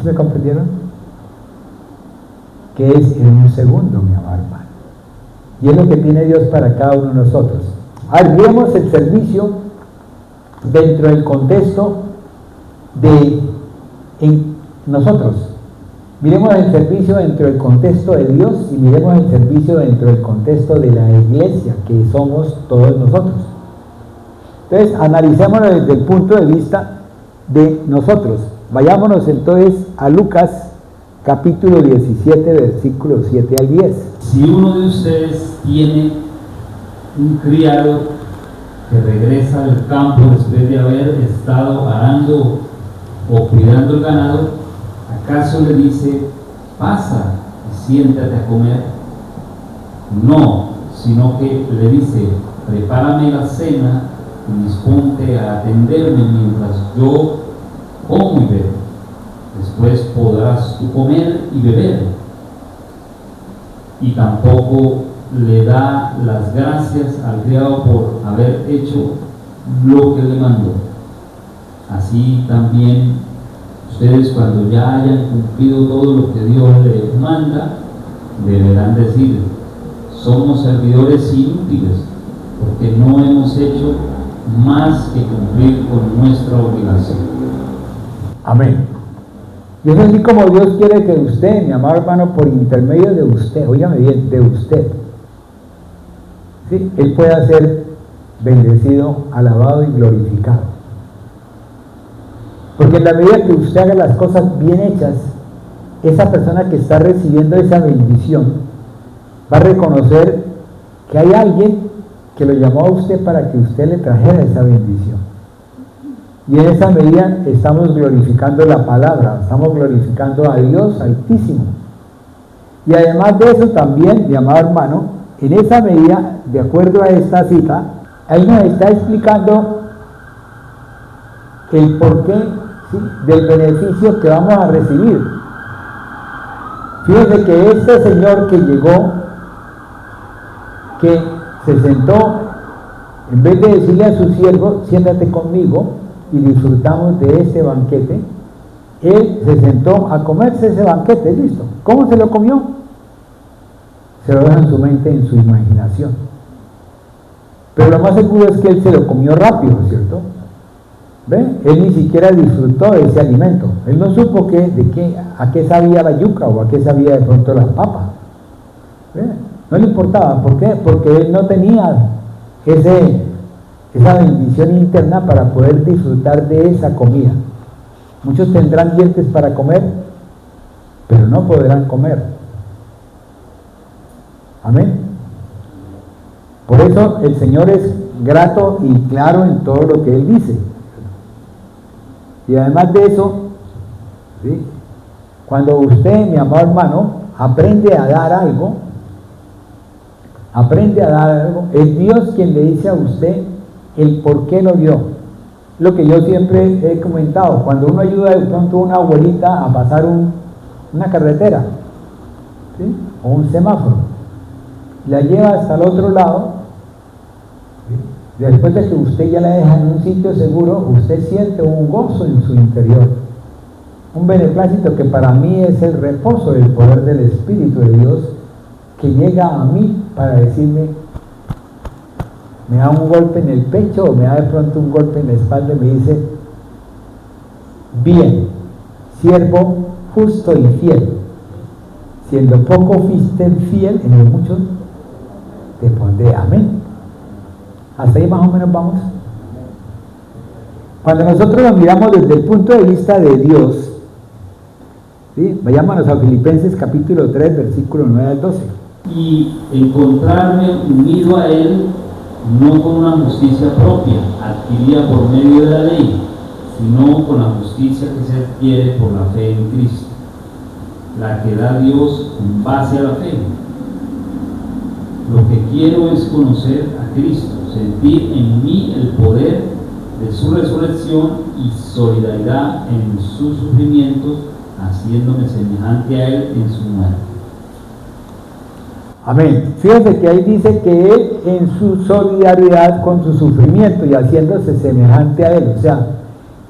¿Sí me comprendieron? Que es en un segundo, mi amado hermano. Y es lo que tiene Dios para cada uno de nosotros. Vemos el servicio dentro del contexto de nosotros. Miremos el servicio dentro del contexto de Dios y miremos el servicio dentro del contexto de la iglesia, que somos todos nosotros. Entonces, analicémoslo desde el punto de vista de nosotros. Vayámonos entonces a Lucas capítulo 17, versículos 7 al 10. Si uno de ustedes tiene un criado que regresa del campo después de haber estado arando o cuidando el ganado, ¿acaso le dice, pasa y siéntate a comer? No, sino que le dice, prepárame la cena y disponte a atenderme mientras yo como y bebo. Después podrás tú comer y beber. Y tampoco le da las gracias al criado por haber hecho lo que le mandó. Así también ustedes, cuando ya hayan cumplido todo lo que Dios les manda, deberán decir: somos servidores inútiles, porque no hemos hecho más que cumplir con nuestra obligación. Amén. Y es así como Dios quiere que usted, mi amado hermano, por intermedio de usted, óigame bien, de usted, ¿sí?, Él pueda ser bendecido, alabado y glorificado. Porque en la medida que usted haga las cosas bien hechas, esa persona que está recibiendo esa bendición va a reconocer que hay alguien que lo llamó a usted para que usted le trajera esa bendición. Y en esa medida estamos glorificando la palabra, estamos glorificando a Dios Altísimo. Y además de eso también, mi amado hermano, en esa medida, de acuerdo a esta cita, ahí nos está explicando el porqué, ¿sí?, del beneficio que vamos a recibir. Fíjense que este señor que llegó, que se sentó, en vez de decirle a su siervo: siéntate conmigo y disfrutamos de este banquete, él se sentó a comerse ese banquete. Listo. ¿Cómo se lo comió? Se lo deja en su mente, en su imaginación. Pero lo más seguro es que él se lo comió rápido, ¿cierto? ¿Ve? Él ni siquiera disfrutó de ese alimento. Él no supo a qué sabía la yuca o a qué sabía de pronto las papas. ¿Ve? No le importaba. ¿Por qué? Porque él no tenía esa bendición interna para poder disfrutar de esa comida. Muchos tendrán dientes para comer, pero no podrán comer. Amén. Por eso el Señor es grato y claro en todo lo que Él dice. Y además de eso, ¿sí?, cuando usted, mi amado hermano, aprende a dar algo, es Dios quien le dice a usted el por qué lo dio. Lo que yo siempre he comentado: cuando uno ayuda de pronto a una abuelita a pasar una carretera, ¿sí?, o un semáforo, la lleva hasta el otro lado, ¿sí?, después de que usted ya la deja en un sitio seguro, usted siente un gozo en su interior, un beneplácito que para mí es el reposo del poder del Espíritu de Dios, que llega a mí para decirme, me da un golpe en el pecho o me da de pronto un golpe en la espalda y me dice: bien, siervo justo y fiel, siendo poco fuiste fiel, en el mucho te pondré. Amén. Hasta ahí más o menos vamos. Cuando nosotros lo miramos desde el punto de vista de Dios, ¿sí?, vayámonos a Filipenses capítulo 3, versículo 9 al 12. Y encontrarme unido a Él, no con una justicia propia, adquirida por medio de la ley, sino con la justicia que se adquiere por la fe en Cristo, la que da Dios en base a la fe. Lo que quiero es conocer a Cristo, sentir en mí el poder de su resurrección y solidaridad en sus sufrimientos, haciéndome semejante a Él en su muerte. Amén. Fíjense que ahí dice que Él en su solidaridad con su sufrimiento y haciéndose semejante a Él. O sea,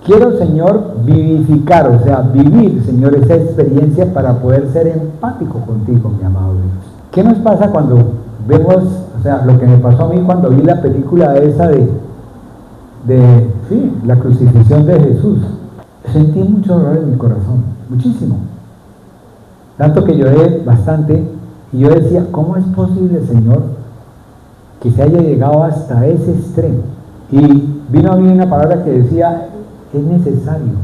quiero, Señor, vivificar, o sea, vivir, Señor, esa experiencia para poder ser empático contigo, mi amado Dios. ¿Qué nos pasa cuando vemos, o sea, lo que me pasó a mí cuando vi la película esa de la crucifixión de Jesús? Sentí mucho dolor en mi corazón, muchísimo. Tanto que lloré bastante. Y yo decía: ¿cómo es posible, Señor, que se haya llegado hasta ese extremo? Y vino a mí una palabra que decía: es necesario.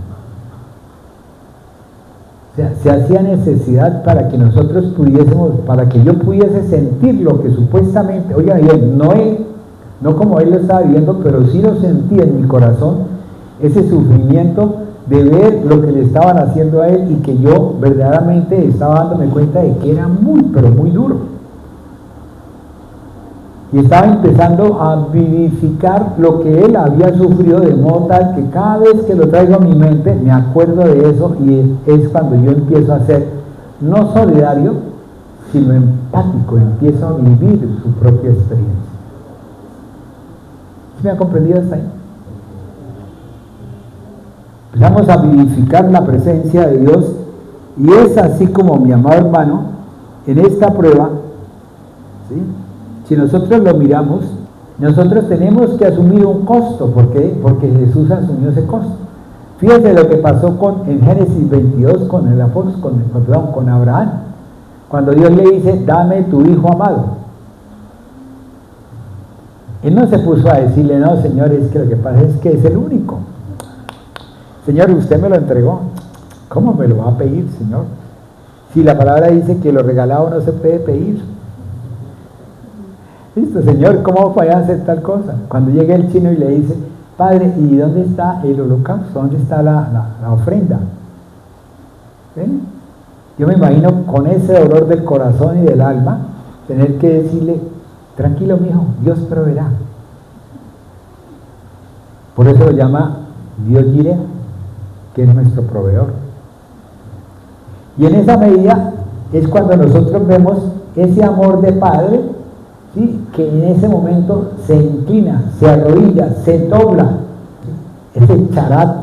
O sea, se hacía necesidad para que nosotros pudiésemos, para que yo pudiese sentir lo que supuestamente, oigan bien, no como él lo estaba viviendo, pero sí lo sentí en mi corazón, ese sufrimiento de ver lo que le estaban haciendo a él, y que yo verdaderamente estaba dándome cuenta de que era muy, pero muy duro. Y estaba empezando a vivificar lo que él había sufrido, de modo tal que cada vez que lo traigo a mi mente me acuerdo de eso, y es cuando yo empiezo a ser no solidario, sino empático, empiezo a vivir su propia experiencia. ¿Sí me ha comprendido hasta ahí? Empezamos a vivificar la presencia de Dios, y es así como, mi amado hermano, en esta prueba, ¿sí?, si nosotros lo miramos, nosotros tenemos que asumir un costo. ¿Por qué? Porque Jesús asumió ese costo. Fíjense lo que pasó en Génesis 22 con el apóstol, con Abraham, cuando Dios le dice, dame tu hijo amado. Él no se puso a decirle, no, Señor, es que lo que pasa es que es el único. Señor, usted me lo entregó. ¿Cómo me lo va a pedir, Señor? Si la palabra dice que lo regalado no se puede pedir. Listo, Señor, ¿cómo voy a hacer tal cosa? Cuando llega el chino y le dice, Padre, ¿y dónde está el holocausto? ¿Dónde está la ofrenda? ¿Ven? Yo me imagino con ese dolor del corazón y del alma, tener que decirle, tranquilo, mijo, Dios proveerá. Por eso lo llama Dios Jireh, que es nuestro proveedor. Y en esa medida es cuando nosotros vemos ese amor de padre, ¿sí?, que en ese momento se inclina, se arrodilla, se dobla, ¿sí?, ese charat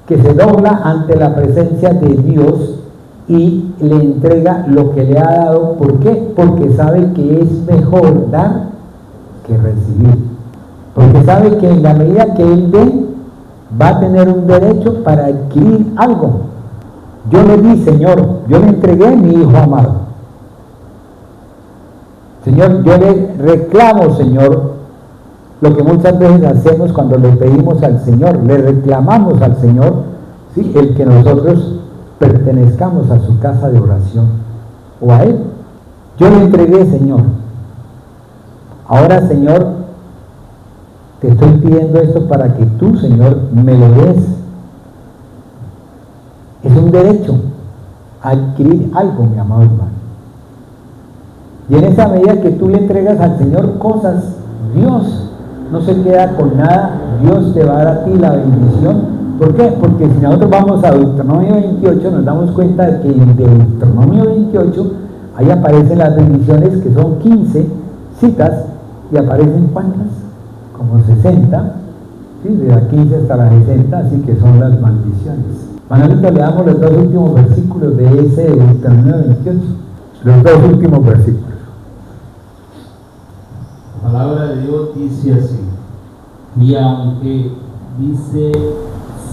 que se dobla ante la presencia de Dios y le entrega lo que le ha dado. ¿Por qué? Porque sabe que es mejor dar que recibir, porque sabe que en la medida que él dé, va a tener un derecho para adquirir algo. Yo le di, Señor, yo le entregué a mi hijo amado. Señor, yo le reclamo, Señor, lo que muchas veces hacemos cuando le pedimos al Señor, le reclamamos al Señor, ¿sí?, el que nosotros pertenezcamos a su casa de oración o a Él. Yo le entregué, Señor. Ahora, Señor, te estoy pidiendo esto para que tú, Señor, me lo des. Es un derecho a adquirir algo, mi amado hermano. Y en esa medida que tú le entregas al Señor cosas, Dios no se queda con nada, Dios te va a dar a ti la bendición. ¿Por qué? Porque si nosotros vamos a Deuteronomio 28, nos damos cuenta de que en Deuteronomio 28, ahí aparecen las bendiciones, que son 15 citas, y aparecen ¿cuántas? Como 60, ¿sí?, de la 15 hasta la 60, así que son las maldiciones. Manolito, le damos los dos últimos versículos de ese Deuteronomio 28, los dos últimos versículos. La palabra de Dios dice así, y aunque dice,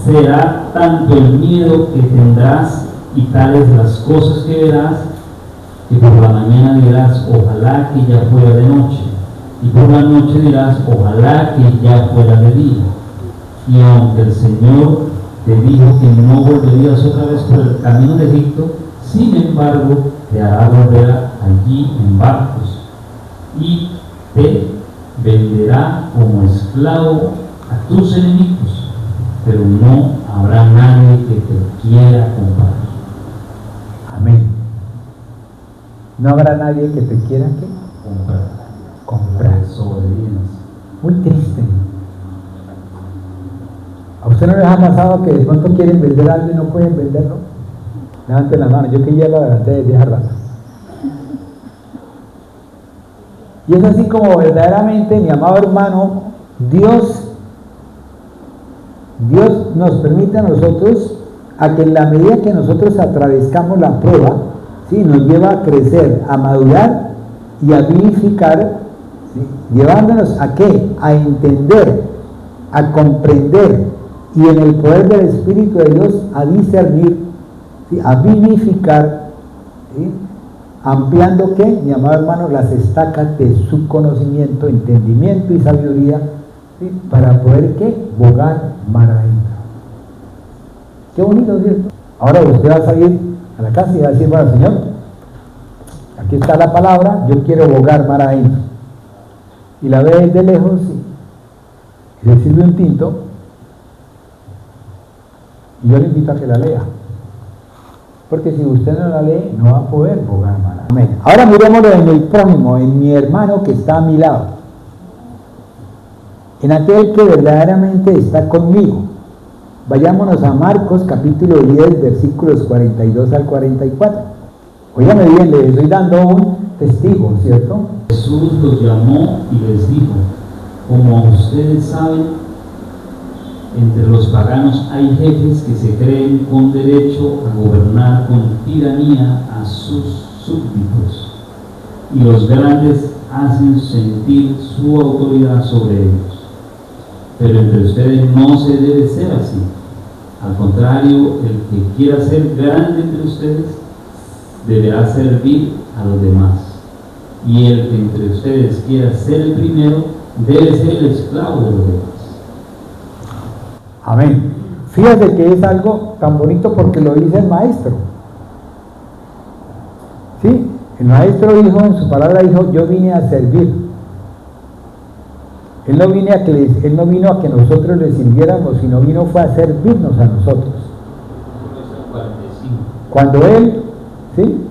será tanto el miedo que tendrás y tales las cosas que verás, que por la mañana dirás, ojalá que ya fuera de noche, y por la noche dirás, ojalá que ya fuera de día. Y aunque el Señor te dijo que no volverías otra vez por el camino de Egipto, sin embargo te hará volver allí en barcos, y te venderá como esclavo a tus enemigos, pero no habrá nadie que te quiera comprar. Amén. No habrá nadie que te quiera ¿qué? Comprar. Desobediencia. Muy triste. ¿A usted no les ha pasado que de pronto quieren vender algo y no pueden venderlo? Levanten la mano, yo que ya lo adelanté desde hace rato. Y es así como verdaderamente, mi amado hermano, Dios nos permite a nosotros a que en la medida que nosotros atravesamos la prueba, ¿sí?, nos lleva a crecer, a madurar y a vivificar, ¿sí?, llevándonos a ¿qué? A entender, a comprender, y en el poder del Espíritu de Dios a discernir, ¿sí?, a vivificar, ¿sí?, ampliando ¿qué? Mi amado hermano, las estacas de su conocimiento, entendimiento y sabiduría, ¿sí?, para poder ¿qué? Bogar mar adentro. Qué bonito, ¿cierto? Ahora usted va a salir a la casa y va a decir, bueno, Señor, aquí está la palabra, yo quiero bogar mar adentro. Y la ve de lejos y le sirve un tinto, y yo le invito a que la lea. Porque si usted no la lee, no va a poder jugar mal. Amén. Ahora mirémoslo en el prójimo, en mi hermano que está a mi lado. En aquel que verdaderamente está conmigo. Vayámonos a Marcos capítulo 10, versículos 42 al 44. Óigame bien, les estoy dando un testigo, ¿cierto? Jesús los llamó y les dijo: como ustedes saben, entre los paganos hay jefes que se creen con derecho a gobernar con tiranía a sus súbditos, y los grandes hacen sentir su autoridad sobre ellos. Pero entre ustedes no se debe ser así. Al contrario, el que quiera ser grande entre ustedes deberá servir a los demás, y el que entre ustedes quiera ser el primero debe ser el esclavo de los demás. Amén. Fíjate que es algo tan bonito porque lo dice el maestro. ¿Sí? El maestro dijo, en su palabra dijo: yo vine a servir. Él no vino a que nosotros le sirviéramos, sino vino fue a servirnos a nosotros. Cuando él, ¿sí?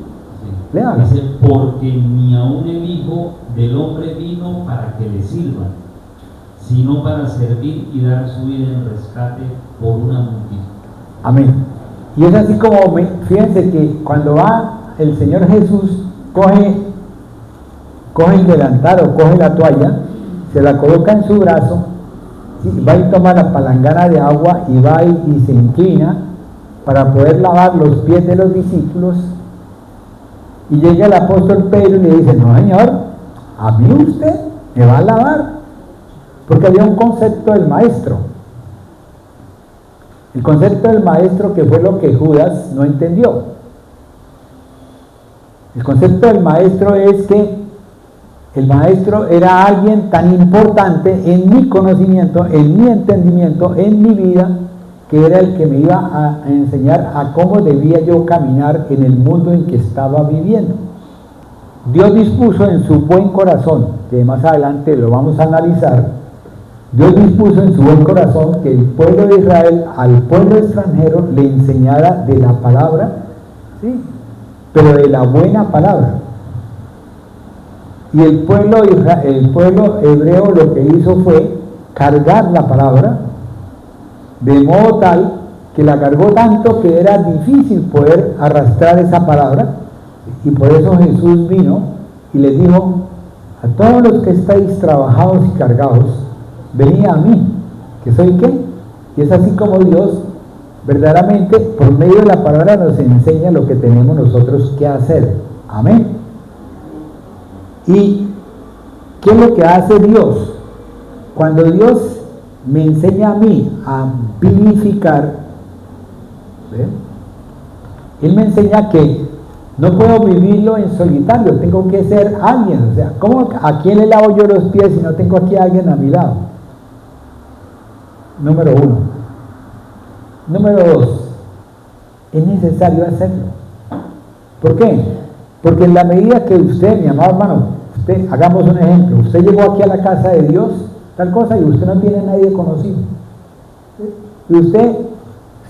Léalo. Dice: porque ni aun el Hijo del Hombre vino para que le sirvan, sino para servir y dar su vida en rescate por una multitud. Amén. Y es así como, fíjense que cuando va el Señor Jesús, coge el delantal o coge la toalla, se la coloca en su brazo, ¿sí? Va y toma la palangana de agua y va y se inclina para poder lavar los pies de los discípulos, y llega el apóstol Pedro y le dice: no, Señor, a mí usted me va a lavar, porque había un concepto del maestro. El concepto del maestro, que fue lo que Judas no entendió. El concepto del maestro es que el maestro era alguien tan importante en mi conocimiento, en mi entendimiento, en mi vida, que era el que me iba a enseñar a cómo debía yo caminar en el mundo en que estaba viviendo. Dios dispuso en su buen corazón, que más adelante lo vamos a analizar, Dios dispuso en su buen corazón que el pueblo de Israel al pueblo extranjero le enseñara de la palabra, ¿sí? Pero de la buena palabra. Y el pueblo hebreo lo que hizo fue cargar la palabra, de modo tal que la cargó tanto que era difícil poder arrastrar esa palabra, y por eso Jesús vino y les dijo: a todos los que estáis trabajados y cargados, venid a mí, que soy qué. Y es así como Dios verdaderamente por medio de la palabra nos enseña lo que tenemos nosotros que hacer. Amén. ¿Y qué es lo que hace Dios? Cuando Dios me enseña a mí a vivificar, ¿ven? Él me enseña que no puedo vivirlo en solitario, tengo que ser alguien. O sea, ¿a quién le lavo yo los pies si no tengo aquí a alguien a mi lado? Número 1. Número 2, es necesario hacerlo. ¿Por qué? Porque en la medida que usted, mi amado hermano, hagamos un ejemplo, usted llegó aquí a la casa de Dios, tal cosa, y usted no tiene a nadie conocido. Y usted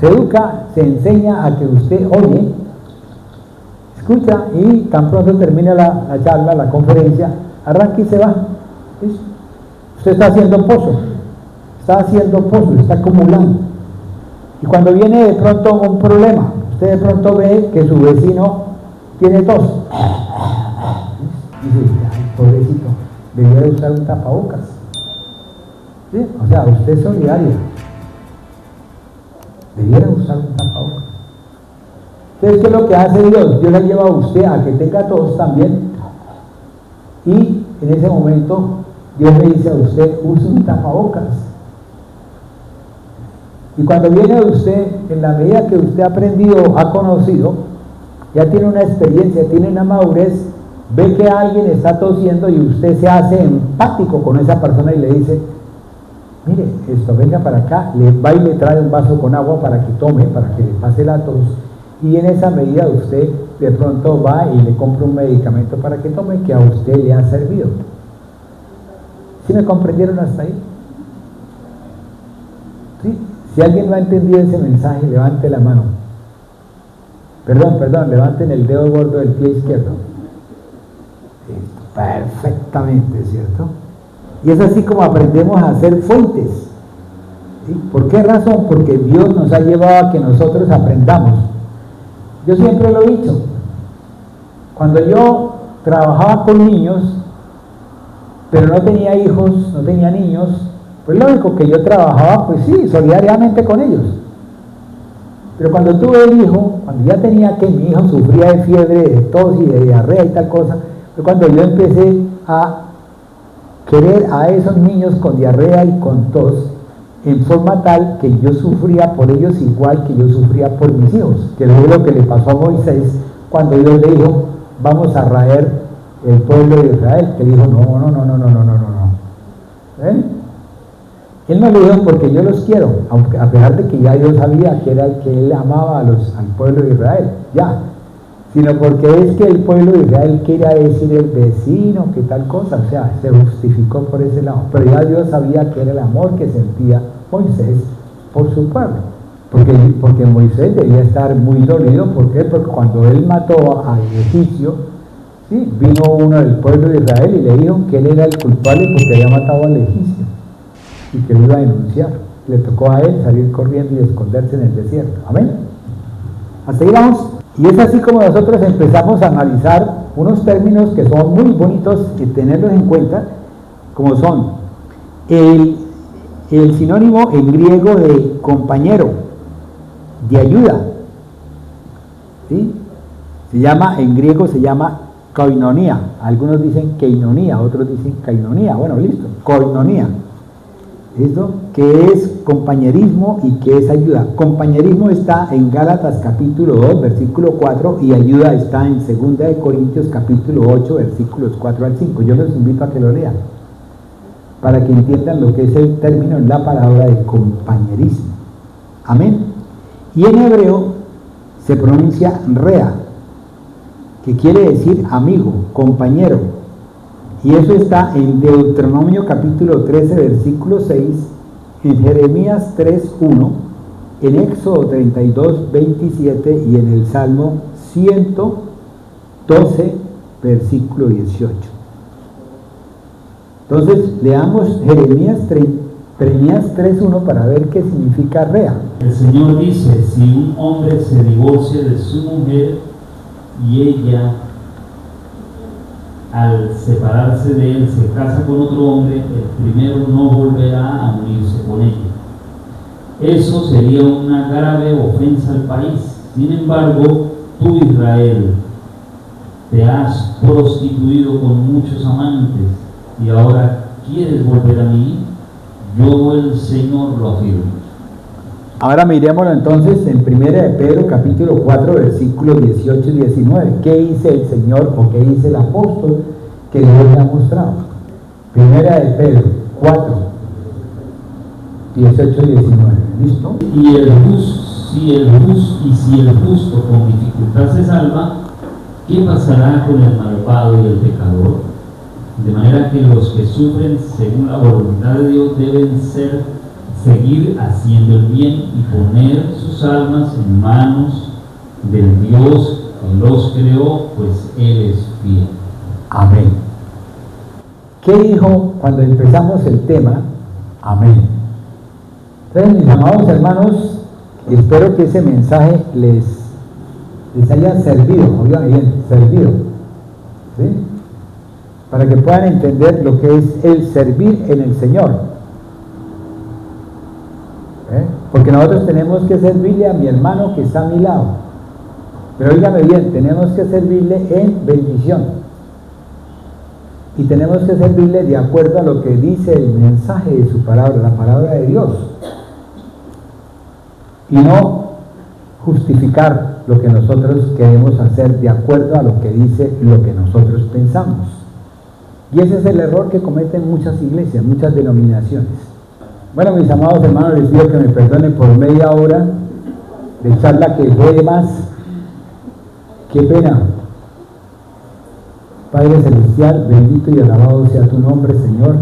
se educa, se enseña a que usted oye, escucha, y tan pronto termina la charla, la conferencia, arranca y se va. ¿Sí? Usted está haciendo pozo, está acumulando. Y cuando viene de pronto un problema, usted de pronto ve que su vecino tiene tos. Dice: ay, pobrecito, debería de usar un tapabocas. ¿Sí? O sea, usted es solidaria. Debiera usar un tapabocas. Entonces, ¿qué es lo que hace Dios? Dios le lleva a usted a que tenga tos también. Y en ese momento, Dios le dice a usted: use un tapabocas. Y cuando viene usted, en la medida que usted ha aprendido, ha conocido, ya tiene una experiencia, tiene una madurez, ve que alguien está tosiendo y usted se hace empático con esa persona y le dice: mire, esto, venga para acá, le va y le trae un vaso con agua para que tome, para que le pase la tos, y en esa medida usted de pronto va y le compra un medicamento para que tome, que a usted le ha servido. ¿Sí me comprendieron hasta ahí? ¿Sí? Si alguien no ha entendido ese mensaje, levante la mano. Perdón, levanten el dedo gordo del pie izquierdo. Perfectamente, ¿cierto? Y es así como aprendemos a hacer fuentes. ¿Sí? ¿Por qué razón? Porque Dios nos ha llevado a que nosotros aprendamos. Yo siempre lo he dicho. Cuando yo trabajaba con niños, pero no tenía hijos, no tenía niños, pues lógico que yo trabajaba, pues sí, solidariamente con ellos. Pero cuando tuve el hijo, cuando ya tenía que mi hijo sufría de fiebre, de tos y de diarrea y tal cosa, fue cuando yo empecé a querer a esos niños con diarrea y con tos, en forma tal que yo sufría por ellos igual que yo sufría por mis hijos, que es lo que le pasó a Moisés cuando Dios le dijo, vamos a raer el pueblo de Israel, que dijo, no. Él no le dijo porque yo los quiero, aunque a pesar de que ya Dios sabía que era el que él amaba al pueblo de Israel, ya, sino porque es que el pueblo de Israel quería decir el vecino, que tal cosa, o sea, se justificó por ese lado, pero ya Dios sabía que era el amor que sentía Moisés por su pueblo, porque Moisés debía estar muy dolido. ¿Por qué? Porque cuando él mató al egipcio, sí, vino uno del pueblo de Israel y le dijo que él era el culpable porque había matado al egipcio y que lo iba a denunciar. Le tocó a él salir corriendo y esconderse en el desierto. Amén. Hasta ahí vamos. Y es así como nosotros empezamos a analizar unos términos que son muy bonitos y tenerlos en cuenta, como son el sinónimo en griego de compañero, de ayuda, ¿sí? En griego se llama koinonía. Algunos dicen keinonía, otros dicen kainonía. Bueno, listo, koinonía. ¿Listo? Que es compañerismo y que es ayuda. Compañerismo está en Gálatas capítulo 2, versículo 4, y ayuda está en 2 de Corintios capítulo 8, versículos 4 al 5. Yo los invito a que lo lean, para que entiendan lo que es el término en la palabra de compañerismo. Amén. Y en hebreo se pronuncia rea, que quiere decir amigo, compañero. Y eso está en Deuteronomio capítulo 13, versículo 6, en Jeremías 3:1, en Éxodo 32, 27 y en el Salmo 112, versículo 18. Entonces, leamos Jeremías 3:1 para ver qué significa rea. El Señor dice, si un hombre se divorcia de su mujer y ella, al separarse de él, se casa con otro hombre, el primero no volverá a unirse con ella. Eso sería una grave ofensa al país. Sin embargo, tú, Israel, te has prostituido con muchos amantes y ahora quieres volver a mí. Yo, el Señor, lo afirmo. Ahora mirémoslo entonces en 1 de Pedro capítulo 4 versículos 18 y 19. ¿Qué dice el Señor o qué dice el apóstol que Dios le ha mostrado? 1 de Pedro 4, 18 y 19. ¿Listo? Si el justo con dificultad se salva, ¿qué pasará con el malvado y el pecador? De manera que los que sufren según la voluntad de Dios deben seguir haciendo el bien y poner sus almas en manos del Dios que los creó, pues Él es fiel. Amén. ¿Qué dijo cuando empezamos el tema? Amén. Entonces, mis amados hermanos, espero que ese mensaje les haya servido, oigan bien, servido, ¿sí? Para que puedan entender lo que es el servir en el Señor. Porque nosotros tenemos que servirle a mi hermano que está a mi lado, pero óigame bien, tenemos que servirle en bendición y tenemos que servirle de acuerdo a lo que dice el mensaje de su palabra, la palabra de Dios, y no justificar lo que nosotros queremos hacer de acuerdo a lo que dice lo que nosotros pensamos. Y ese es el error que cometen muchas iglesias, muchas denominaciones. Bueno, mis amados hermanos, les pido que me perdonen por media hora de charla que fue de más. Qué pena. Padre Celestial, bendito y alabado sea tu nombre, Señor.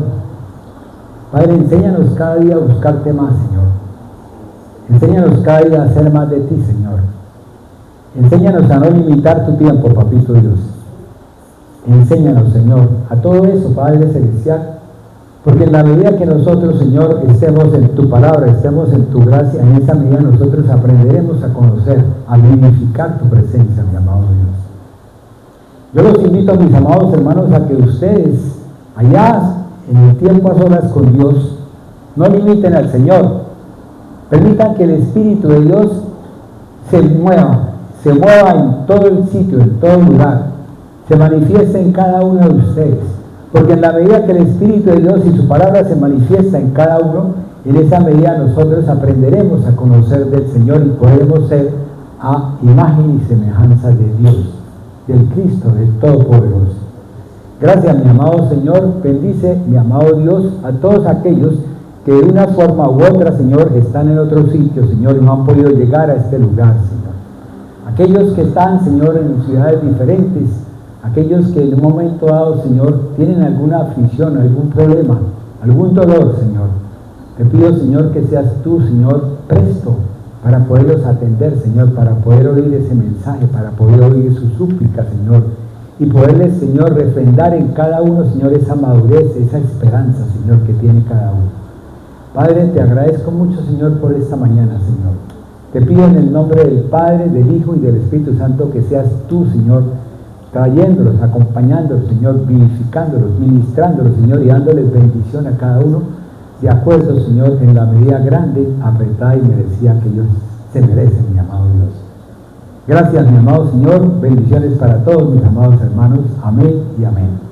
Padre, enséñanos cada día a buscarte más, Señor. Enséñanos cada día a hacer más de ti, Señor. Enséñanos a no limitar tu tiempo, papito Dios. Enséñanos, Señor, a todo eso, Padre Celestial, porque en la medida que nosotros, Señor, estemos en tu palabra, estemos en tu gracia, en esa medida nosotros aprenderemos a conocer, a dignificar tu presencia, mi amado Dios. Yo los invito, mis amados hermanos, a que ustedes, allá en el tiempo a solas con Dios, no limiten al Señor. Permitan que el Espíritu de Dios se mueva en todo el sitio, en todo lugar, se manifieste en cada uno de ustedes. Porque en la medida que el Espíritu de Dios y su palabra se manifiesta en cada uno, en esa medida nosotros aprenderemos a conocer del Señor y podremos ser a imagen y semejanza de Dios, del Cristo, del Todopoderoso. Gracias, mi amado Señor. Bendice, mi amado Dios, a todos aquellos que de una forma u otra, Señor, están en otro sitio, Señor, y no han podido llegar a este lugar, Señor. Aquellos que están, Señor, en ciudades diferentes, aquellos que en un momento dado, Señor, tienen alguna aflicción, algún problema, algún dolor, Señor. Te pido, Señor, que seas tú, Señor, presto para poderlos atender, Señor, para poder oír ese mensaje, para poder oír su súplica, Señor, y poderles, Señor, refrendar en cada uno, Señor, esa madurez, esa esperanza, Señor, que tiene cada uno. Padre, te agradezco mucho, Señor, por esta mañana, Señor. Te pido en el nombre del Padre, del Hijo y del Espíritu Santo que seas tú, Señor, trayéndolos, acompañándolos, Señor, vivificándolos, ministrándolos, Señor, y dándoles bendición a cada uno, de acuerdo, Señor, en la medida grande, apretada y merecida que ellos se merecen, mi amado Dios. Gracias, mi amado Señor, bendiciones para todos mis amados hermanos, amén y amén.